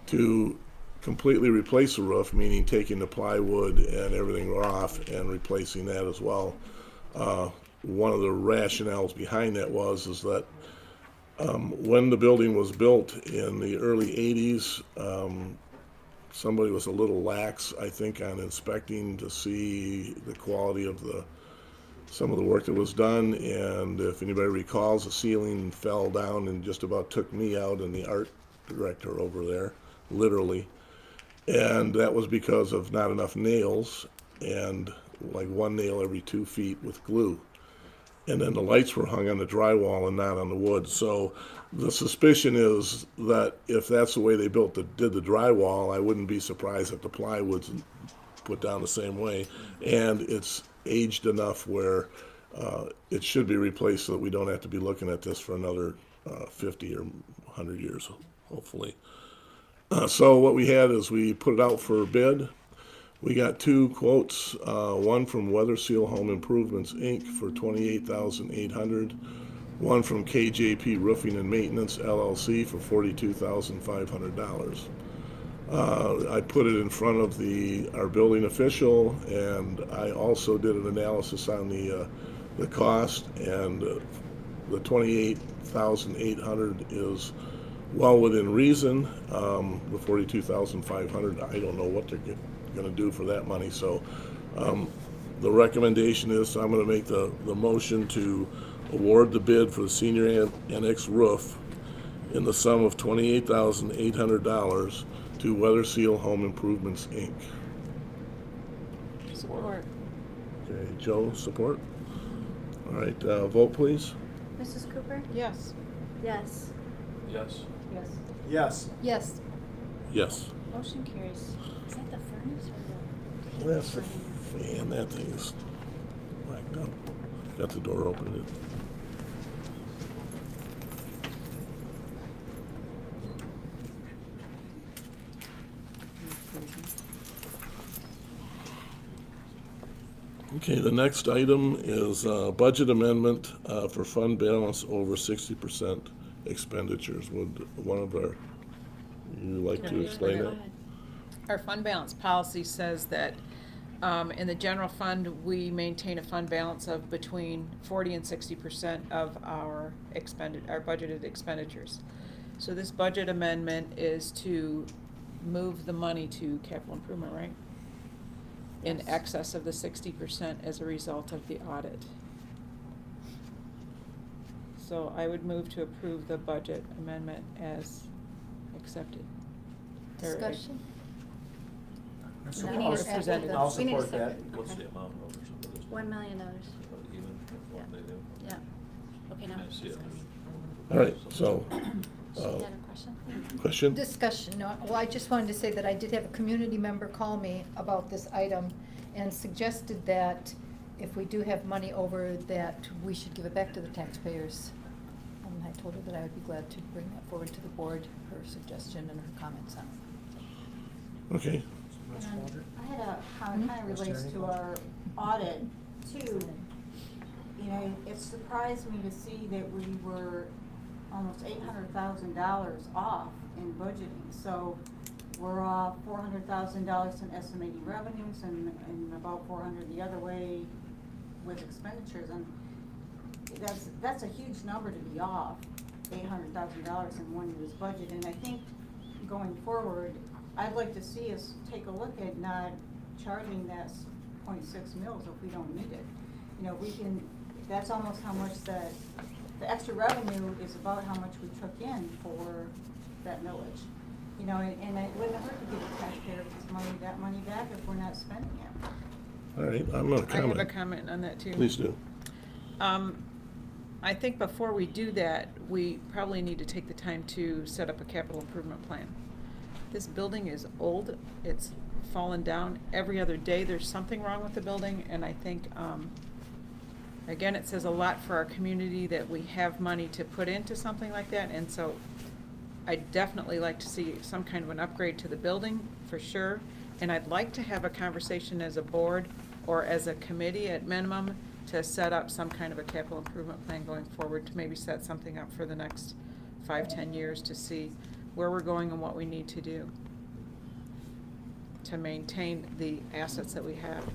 to completely replace the roof, meaning taking the plywood and everything off and replacing that as well. One of the rationales behind that is that when the building was built in the early 80s, somebody was a little lax, I think, on inspecting to see the quality of some of the work that was done. And if anybody recalls, the ceiling fell down and just about took me out and the art director over there, literally. And that was because of not enough nails and like one nail every 2 feet with glue. And then the lights were hung on the drywall and not on the wood. So the suspicion is that if that's the way they did the drywall, I wouldn't be surprised if the plywood's put down the same way. And it's aged enough where it should be replaced so that we don't have to be looking at this for another 50 or 100 years, hopefully. So what we had is we put it out for bid. We got 2 quotes, one from Weather Seal Home Improvements, Inc. for $28,800, one from KJP Roofing and Maintenance, LLC for $42,500. I put it in front of our building official, and I also did an analysis on the cost, and the $28,800 is well within reason. The $42,500, I don't know what they're going to do for that money. So the recommendation is I'm going to make the motion to award the bid for the senior annex roof in the sum of $28,800 to Weather Seal Home Improvements, Inc. Support. Okay, Joe, support. All right, vote please. Mrs. Cooper? Yes. Yes. Yes. Yes. Yes. Yes. Yes. Motion carries. Is that the furnace or the? That's the fan, that thing is whacked up. Got the door open. Okay, the next item is budget amendment for fund balance over 60% expenditures. Would one of you like to explain that? Our fund balance policy says that in the general fund, we maintain a fund balance of between 40 and 60% of our budgeted expenditures. So this budget amendment is to move the money to capital improvement, right? in excess of the 60% as a result of the audit. So I would move to approve the budget amendment as accepted. Or- Discussion? We need a second. I'll We need a support that. second. What's Okay. the amount of this? $1 million. Even what they do? Yeah. Okay, now. I see it. All right, so, She had a question? question? Discussion, no, well, I just wanted to say that I did have a community member call me about this item and suggested that if we do have money over, that we should give it back to the taxpayers. And I told her that I would be glad to bring that forward to the board, her suggestion and her comments on it. Okay. I had a comment, kind of relates to our audit too. You know, it surprised me to see that we were almost $800,000 off in budgeting. So we're off $400,000 in estimating revenues and about 400 the other way with expenditures. And that's a huge number to be off, $800,000 in one year's budget. And I think going forward, I'd like to see us take a look at not charging that 0.6 mils if we don't need it. You know, we can, that's almost how much the extra revenue is about how much we took in for that millage. You know, and it wouldn't hurt to give the taxpayers that money back if we're not spending it. All right, I'm gonna I comment. have a comment on that too. Please do. I think before we do that, we probably need to take the time to set up a capital improvement plan. This building is old, it's fallen down every other day, there's something wrong with the building, and I think, again, it says a lot for our community that we have money to put into something like that, and so I'd definitely like to see some kind of an upgrade to the building, for sure, and I'd like to have a conversation as a board or as a committee at minimum to set up some kind of a capital improvement plan going forward, to maybe set something up for the next 5-10 years to see where we're going and what we need to do to maintain the assets that we have.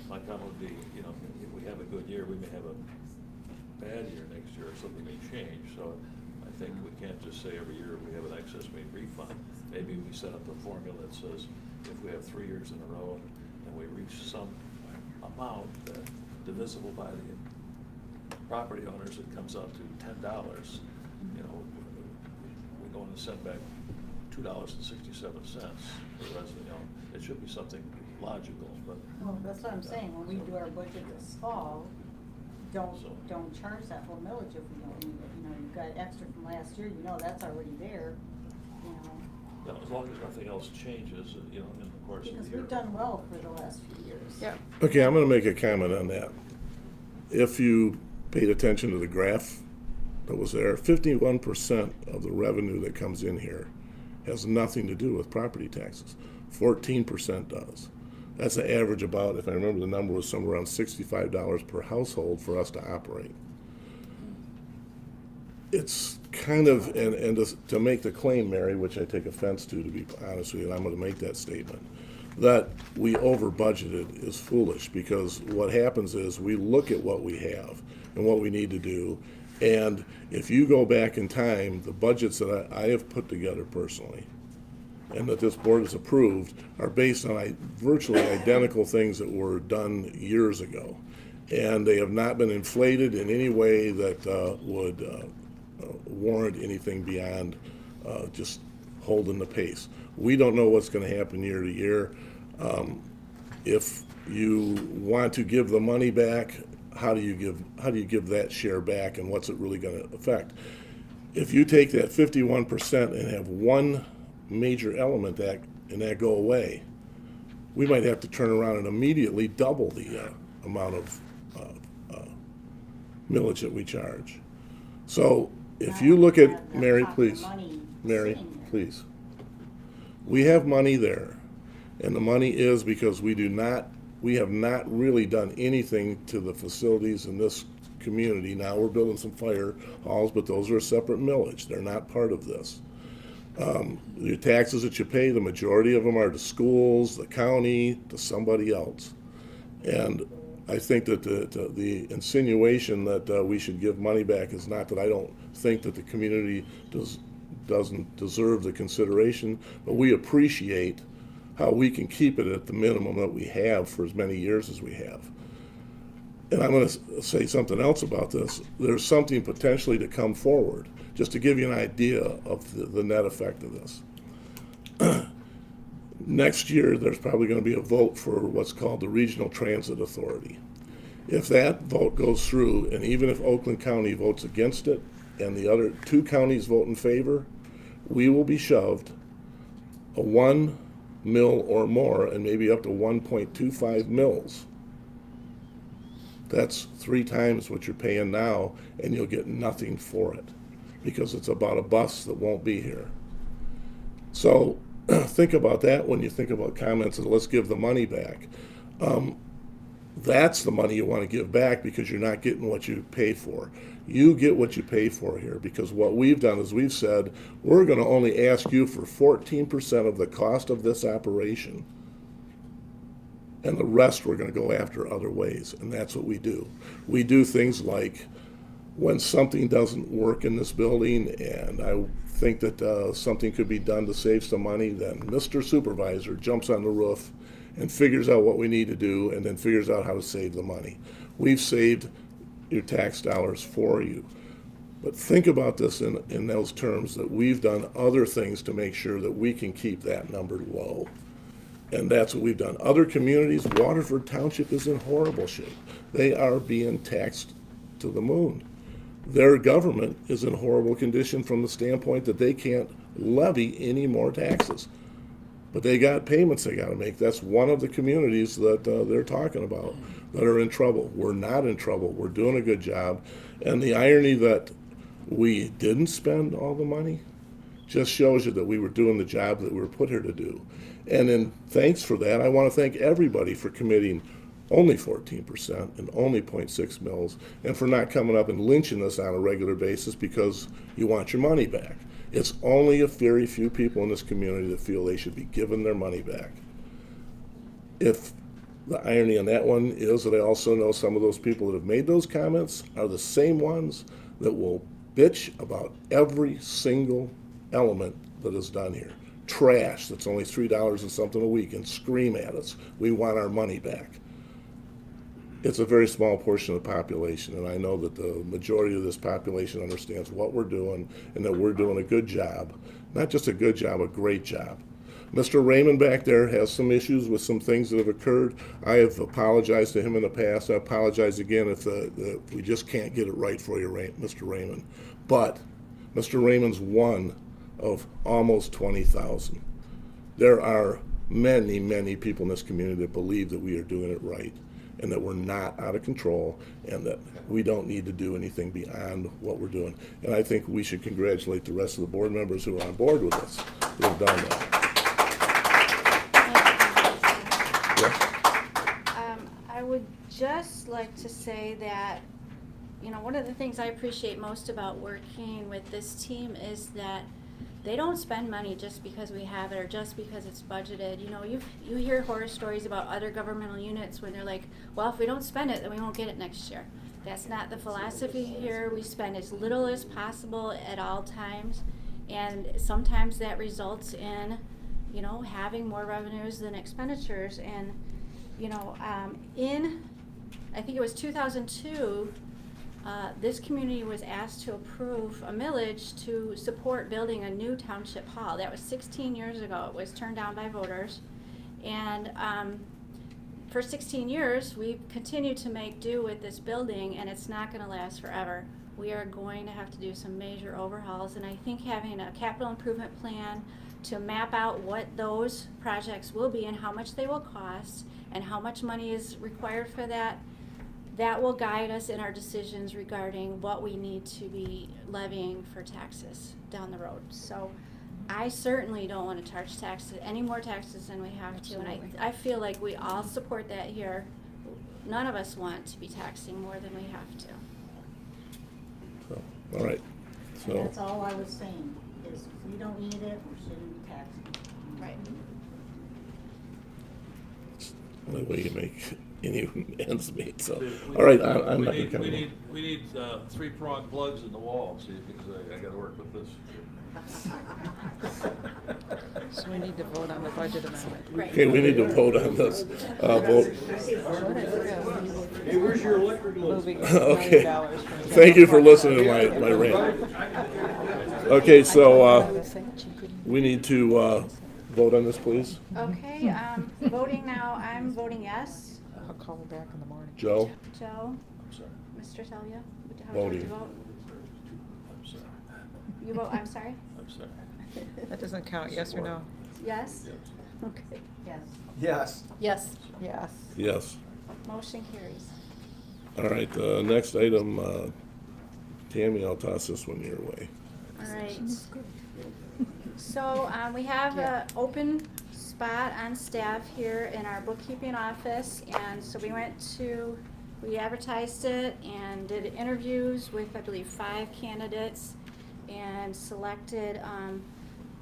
My comment would be, you know, if we have a good year, we may have a bad year next year, or something may change. So I think we can't just say every year we have an excess we refund. Maybe we set up a formula that says if we have 3 years in a row and we reach some amount divisible by the property owners, it comes out to $10. You know, we're going to send back $2.67 per resident. You know, it should be something logical, but. Well, that's what I'm saying, when we do our budget this fall, don't charge that whole millage if we don't need it. You know, you've got extra from last year, you know that's already there, you know. Yeah, as long as nothing else changes, you know, in the course of the year. Because we've done well for the last few years. Yeah. Okay, I'm gonna make a comment on that. If you paid attention to the graph that was there, 51% of the revenue that comes in here has nothing to do with property taxes. 14% does. That's an average about, if I remember the number, was somewhere around $65 per household for us to operate. It's kind of, and to make the claim, Mary, which I take offense to be honest with you, and I'm gonna make that statement, that we over budgeted is foolish, because what happens is we look at what we have and what we need to do, and if you go back in time, the budgets that I have put together personally and that this board has approved are based on virtually identical things that were done years ago, and they have not been inflated in any way that would warrant anything beyond just holding the pace. We don't know what's going to happen year to year. If you want to give the money back, how do you give that share back, and what's it really going to affect? If you take that 51% and have one major element and that go away, we might have to turn around and immediately double the amount of millage that we charge. So if you look at, Mary, please, Mary, please. We have money there, and the money is because we have not really done anything to the facilities in this community. Now we're building some fire halls, but those are a separate millage. They're not part of this. Your taxes that you pay, the majority of them are to schools, the county, to somebody else. And I think that the insinuation that we should give money back is not that I don't think that the community doesn't deserve the consideration, but we appreciate how we can keep it at the minimum that we have for as many years as we have. And I'm going to say something else about this. There's something potentially to come forward, just to give you an idea of the net effect of this. Next year, there's probably going to be a vote for what's called the Regional Transit Authority. If that vote goes through, and even if Oakland County votes against it, and the other 2 counties vote in favor, we will be shoved a 1 mil or more, and maybe up to 1.25 mils. That's 3 times what you're paying now, and you'll get nothing for it, because it's about a bus that won't be here. So think about that when you think about comments of let's give the money back. That's the money you want to give back, because you're not getting what you pay for. You get what you pay for here, because what we've done is we've said we're going to only ask you for 14% of the cost of this operation, and the rest we're going to go after other ways, and that's what we do. We do things like when something doesn't work in this building, and I think that something could be done to save some money, then Mr. Supervisor jumps on the roof and figures out what we need to do, and then figures out how to save the money. We've saved your tax dollars for you. But think about this in those terms, that we've done other things to make sure that we can keep that number low. And that's what we've done. Other communities, Waterford Township is in horrible shape. They are being taxed to the moon. Their government is in horrible condition from the standpoint that they can't levy any more taxes. But they got payments they got to make. That's one of the communities that they're talking about that are in trouble. We're not in trouble. We're doing a good job. And the irony that we didn't spend all the money just shows you that we were doing the job that we were put here to do. And in thanks for that, I want to thank everybody for committing only 14% and only 0.6 mils, and for not coming up and lynching us on a regular basis because you want your money back. It's only a very few people in this community that feel they should be given their money back. If the irony on that one is that I also know some of those people that have made those comments are the same ones that will bitch about every single element that is done here. Trash that's only $3 and something a week, and scream at us, we want our money back. It's a very small portion of the population, and I know that the majority of this population understands what we're doing and that we're doing a good job. Not just a good job, a great job. Mr. Raymond back there has some issues with some things that have occurred. I have apologized to him in the past. I apologize again if we just can't get it right for you, Mr. Raymond. But Mr. Raymond's one of almost 20,000. There are many, many people in this community that believe that we are doing it right, and that we're not out of control, and that we don't need to do anything beyond what we're doing. And I think we should congratulate the rest of the board members who are on board with us, who have done that. Yes? I would just like to say that, you know, one of the things I appreciate most about working with this team is that they don't spend money just because we have it or just because it's budgeted. You know, you hear horror stories about other governmental units when they're like, well, if we don't spend it, then we won't get it next year. That's not the philosophy here. We spend as little as possible at all times, and sometimes that results in, you know, having more revenues than expenditures. And, you know, I think it was 2002, this community was asked to approve a millage to support building a new township hall. That was 16 years ago. It was turned down by voters. And for 16 years, we've continued to make do with this building, and it's not going to last forever. We are going to have to do some major overhauls, and I think having a capital improvement plan to map out what those projects will be and how much they will cost and how much money is required for that, that will guide us in our decisions regarding what we need to be levying for taxes down the road. So I certainly don't want to charge taxes, any more taxes than we have to, and I feel like we all support that here. None of us want to be taxing more than we have to. So, all right. So And that's all I was saying, is if we don't need it, we shouldn't be taxing. Right. the only way you make any ends meet. So, all right, I'm not going to come. We need 3-prong plugs in the wall, see, because I got to work with this. So we need to vote on the budget amendment. Right. Okay, we need to vote on this. Vote. Hey, where's your electrical? Moving $1 Okay. million from Thank you for general fund. listening to my rant. Okay, so we need to vote on this, please. Okay, voting now, I'm voting yes. I'll call her back in the morning. Joe? Joe? I'm sorry. Mr. Sylvia? How would you Voting. vote? I'm sorry. You vote, I'm sorry? I'm sorry. That doesn't count, yes or no? Yes? Yes. Okay. Yes. Yes. Yes. Yes. Yes. Motion carries. All right, next item, Tammy, I'll toss this one your way. All right. So, we have an open spot on staff here in our bookkeeping office, and so we advertised it and did interviews with, I believe, 5 candidates, and selected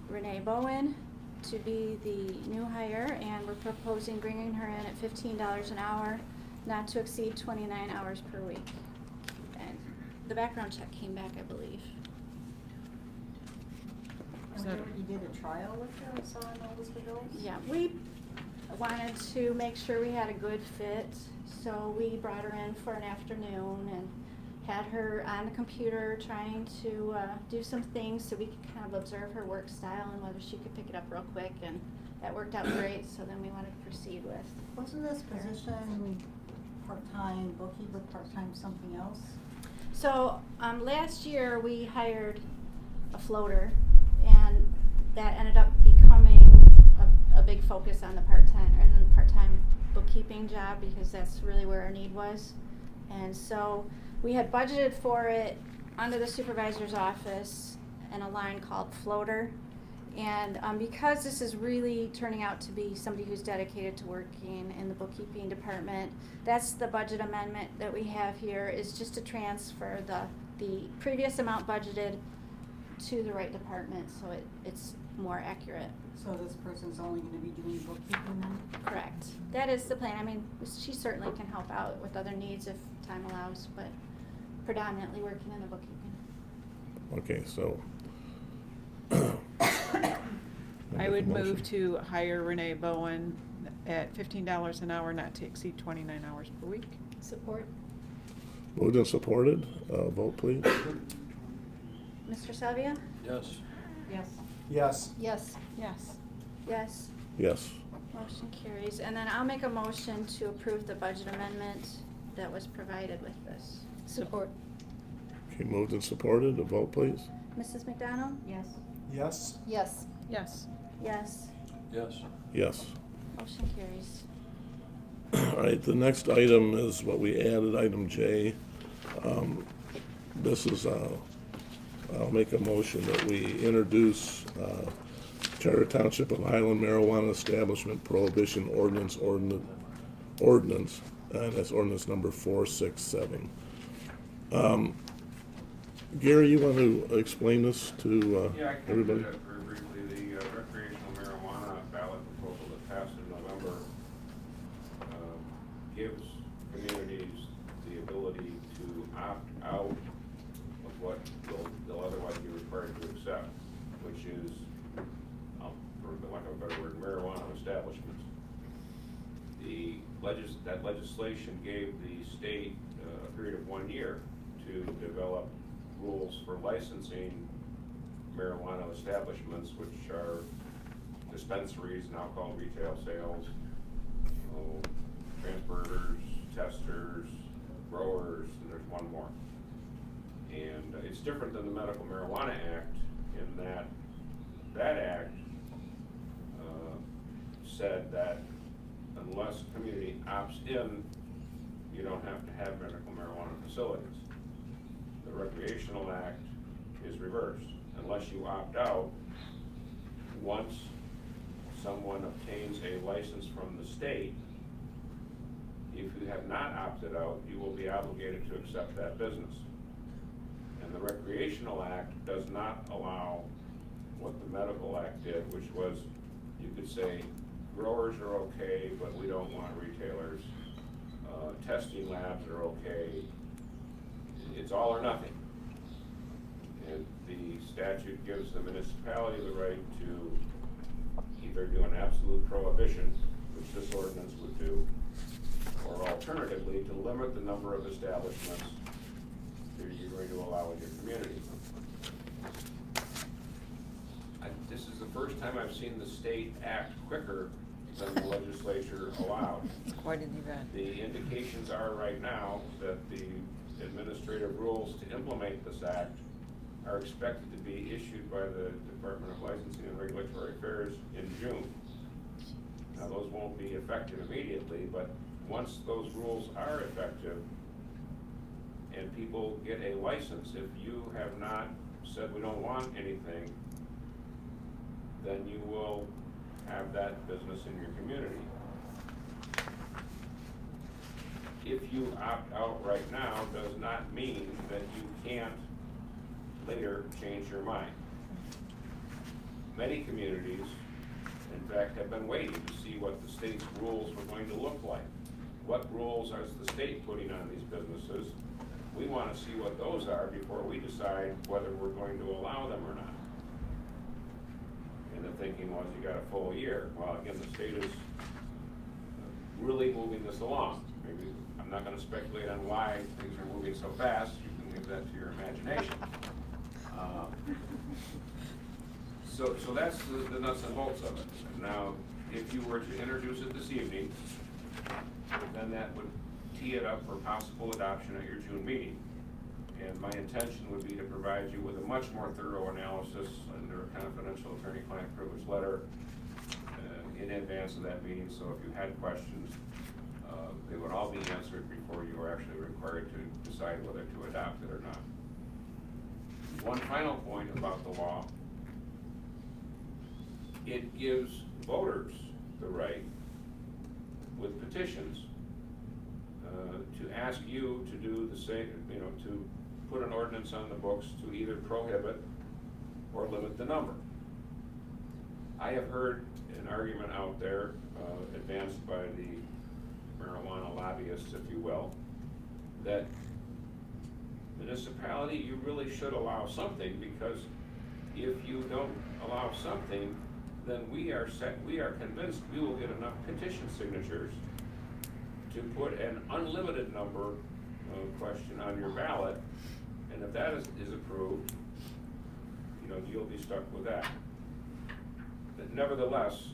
Renee Bowen to be the new hire, and we're proposing bringing her in at $15 an hour, not to exceed 29 hours per week. And the background check came back, I believe. And we already did a trial with her, I saw in all those videos. Yeah, we wanted to make sure we had a good fit, so we brought her in for an afternoon and had her on the computer trying to do some things so we could kind of observe her work style and whether she could pick it up real quick, and that worked out great, so then we wanted to proceed with. Wasn't this position part-time bookkeeper, part-time something else? So, last year we hired a floater, and that ended up becoming a big focus on the part-time bookkeeping job, because that's really where our need was. And so we had budgeted for it under the supervisor's office in a line called floater. And because this is really turning out to be somebody who's dedicated to working in the bookkeeping department, that's the budget amendment that we have here, is just to transfer the previous amount budgeted to the right department, so it's more accurate. So this person's only gonna be doing bookkeeping then? Correct. That is the plan. I mean, she certainly can help out with other needs if time allows, but predominantly working in the bookkeeping. Okay, so. I would move to hire Renee Bowen at $15 an hour, not to exceed 29 hours per week. Support. Moved and supported, vote please. Mr. Sylvia? Yes. Yes. Yes. Yes. Yes. Yes. Yes. Motion carries. And then I'll make a motion to approve the budget amendment that was provided with this. Support. Okay, moved and supported, a vote please. Mrs. McDonald? Yes. Yes. Yes. Yes. Yes. Yes. Yes. Motion carries. All right, the next item is what we added, item J. This is, I'll make a motion that we introduce Charter Township of Highland Marijuana Establishment Prohibition Ordinance, and that's ordinance number 467. Gary, you want to explain this to Yeah, I can do everybody? that very briefly. The recreational marijuana ballot proposal that passed in November gives communities the ability to opt out of what they'll otherwise be required to accept, which is, for lack of a better word, marijuana establishments. That legislation gave the state a period of 1 year to develop rules for licensing marijuana establishments, which are dispensaries and alcohol retail sales, transporters, testers, growers, and there's one more. And it's different than the Medical Marijuana Act in that that act said that unless the community opts in, you don't have to have medical marijuana facilities. The Recreational Act is reversed. Unless you opt out, once someone obtains a license from the state, if you have not opted out, you will be obligated to accept that business. And the Recreational Act does not allow what the Medical Act did, which was, you could say, growers are okay, but we don't want retailers. Testing labs are okay. It's all or nothing. And the statute gives the municipality the right to either do an absolute prohibition, which this ordinance would do, or alternatively, to limit the number of establishments that you're going to allow in your community. This is the first time I've seen the state act quicker than the legislature allowed. Quite an event. The indications are right now that the administrative rules to implement this act are expected to be issued by the Department of Licensing and Regulatory Affairs in June. Now, those won't be effective immediately, but once those rules are effective and people get a license, if you have not said we don't want anything, then you will have that business in your community. If you opt out right now does not mean that you can't later change your mind. Many communities, in fact, have been waiting to see what the state's rules were going to look like. What rules is the state putting on these businesses? We want to see what those are before we decide whether we're going to allow them or not. And the thinking was you got a full year. Well, again, the state is really moving this along. Maybe I'm not going to speculate on why things are moving so fast. You can leave that to your imagination. So that's the nuts and bolts of it. Now, if you were to introduce it this evening, then that would tee it up for possible adoption at your June meeting. And my intention would be to provide you with a much more thorough analysis under a confidential attorney-client privilege letter in advance of that meeting. So if you had questions, they would all be answered before you were actually required to decide whether to adopt it or not. One final point about the law: it gives voters the right, with petitions, to ask you to do the same, to put an ordinance on the books to either prohibit or limit the number. I have heard an argument out there advanced by the marijuana lobbyists, if you will, that municipality, you really should allow something, because if you don't allow something, then we are convinced we will get enough petition signatures to put an unlimited number question on your ballot, and if that is approved, you'll be stuck with that. But nevertheless,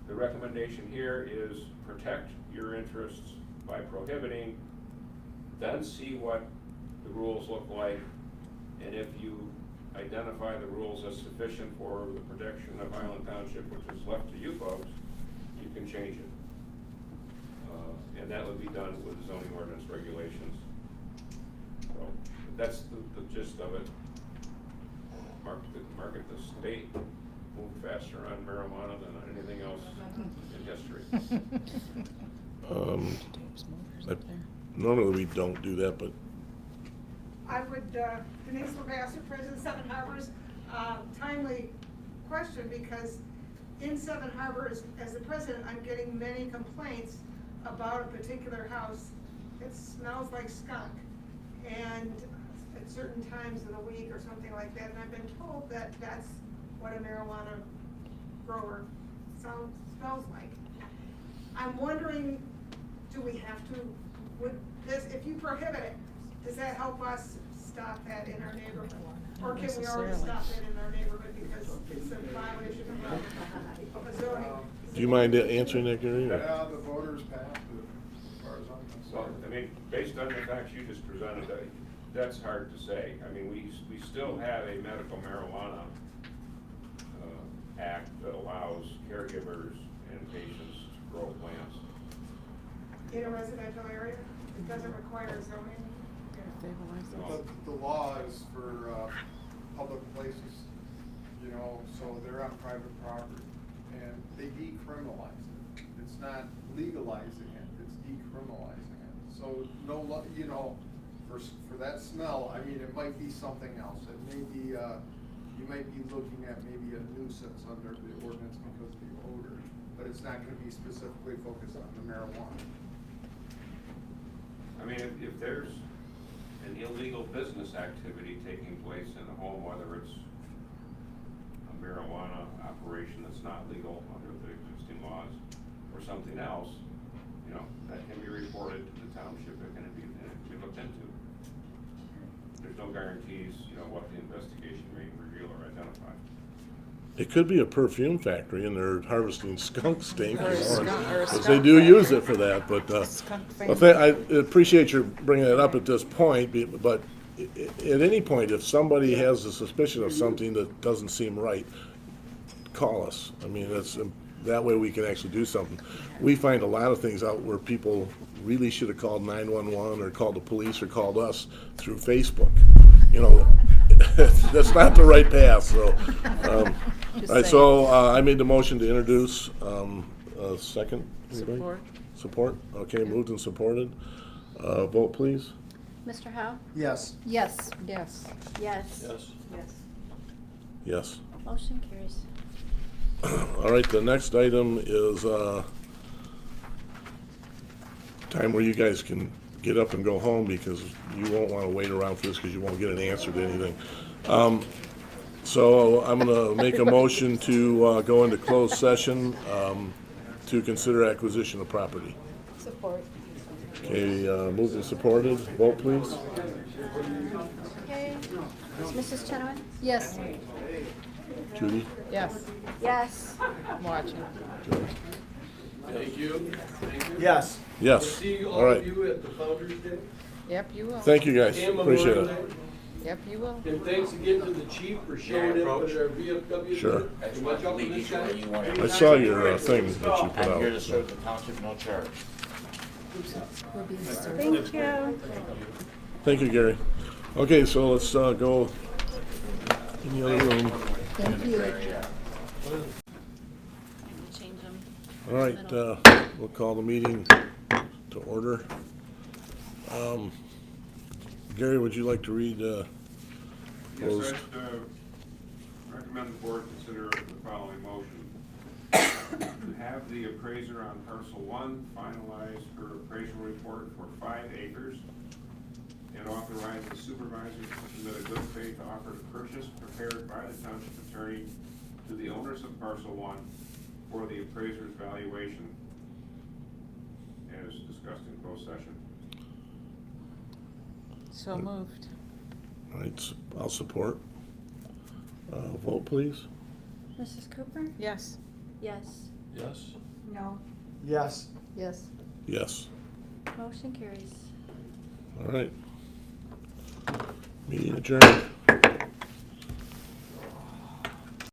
the recommendation here is protect your interests by prohibiting, then see what the rules look like, and if you identify the rules as sufficient for the protection of Highland Township, which is left to you folks, you can change it. And that would be done with zoning ordinance regulations. So that's the gist of it. Market the state moved faster on marijuana than on anything else in history. Normally we don't do that, but I would, Denise Levasseur, President, Seven Harbors, timely question, because in Seven Harbors, as the president, I'm getting many complaints about a particular house. It smells like skunk, and at certain times of the week or something like that, and I've been told that that's what a marijuana grower smells like. I'm wondering, do we have to, would this, if you prohibit it, does that help us stop that in our neighborhood? Or can we already stop it in our neighborhood because it's a violation of a zoning? do you mind answering that, Gary? Yeah, the voters passed it, as far as I'm concerned. Well, based on the facts you just presented, that's hard to say. We still have a medical marijuana act that allows caregivers and patients to grow plants. In a residential area? It doesn't require zoning? The law is for public places, so they're on private property, and they decriminalize it. It's not legalizing it, it's decriminalizing it. So for that smell, it might be something else. It may be, you might be looking at maybe a nuisance under the ordinance because of the odor, but it's not going to be specifically focused on the marijuana. If there's an illegal business activity taking place in a home, whether it's a marijuana operation that's not legal under the existing laws, or something else, you know, that can be reported to the township and can be looked into. There's no guarantees, you know, what the investigation may reveal or identify. It could be a perfume factory and they're harvesting skunk stink, Or a skunk- or a because skunk they do factory. use it for that, but, Skunk well, family. I appreciate you bringing it up at this point, but at any point, if somebody has a suspicion of something that doesn't seem right, call us. I mean, that way we can actually do something. We find a lot of things out where people really should have called 911 or called the police or called us through Facebook. You know, that's not the right path, so. All right, so I made the motion to introduce. Second? Anybody? Support. Support? Okay, moved and supported. Vote, please. Mr. Howe? Yes. Yes. Yes. Yes. Yes. Yes. Yes. Motion carries. All right, the next item is time where you guys can get up and go home because you won't want to wait around for this because you won't get an answer to anything. So I'm going to make a motion to go into closed session to consider acquisition of property. Support. Okay, moved and supported. Vote, please. Okay. Mrs. Chenoweth? Yes. Judy? Yes. Yes. I'm watching. Thank you. Yes. Yes. See All all right. of you at the Founders Day. Yep, you will. Thank you, guys. And Appreciate Memorial it. Day. Yep, you will. And thanks again to the chief for showing up in our VFW. Sure. And watch out for this guy. I saw your thing that you put I'm here to out. serve the township, no charge. We're being served. Thank you. Thank you, Gary. Okay, so let's go in the other room. Thank you. Change them. All right, we'll call the meeting to order. Gary, would you like to read Yes, closed? I'd recommend the board consider the following motion. To have the appraiser on parcel 1 finalize her appraisal report for 5 acres and authorize the supervisor to submit a good faith offer to purchase prepared by the township attorney to the owners of parcel 1 for the appraiser's valuation as discussed in closed session. So moved. All right, I'll support. Vote, please. Mrs. Cooper? Yes. Yes. Yes. No. Yes. Yes. Yes. Motion carries. All right. Meeting adjourned.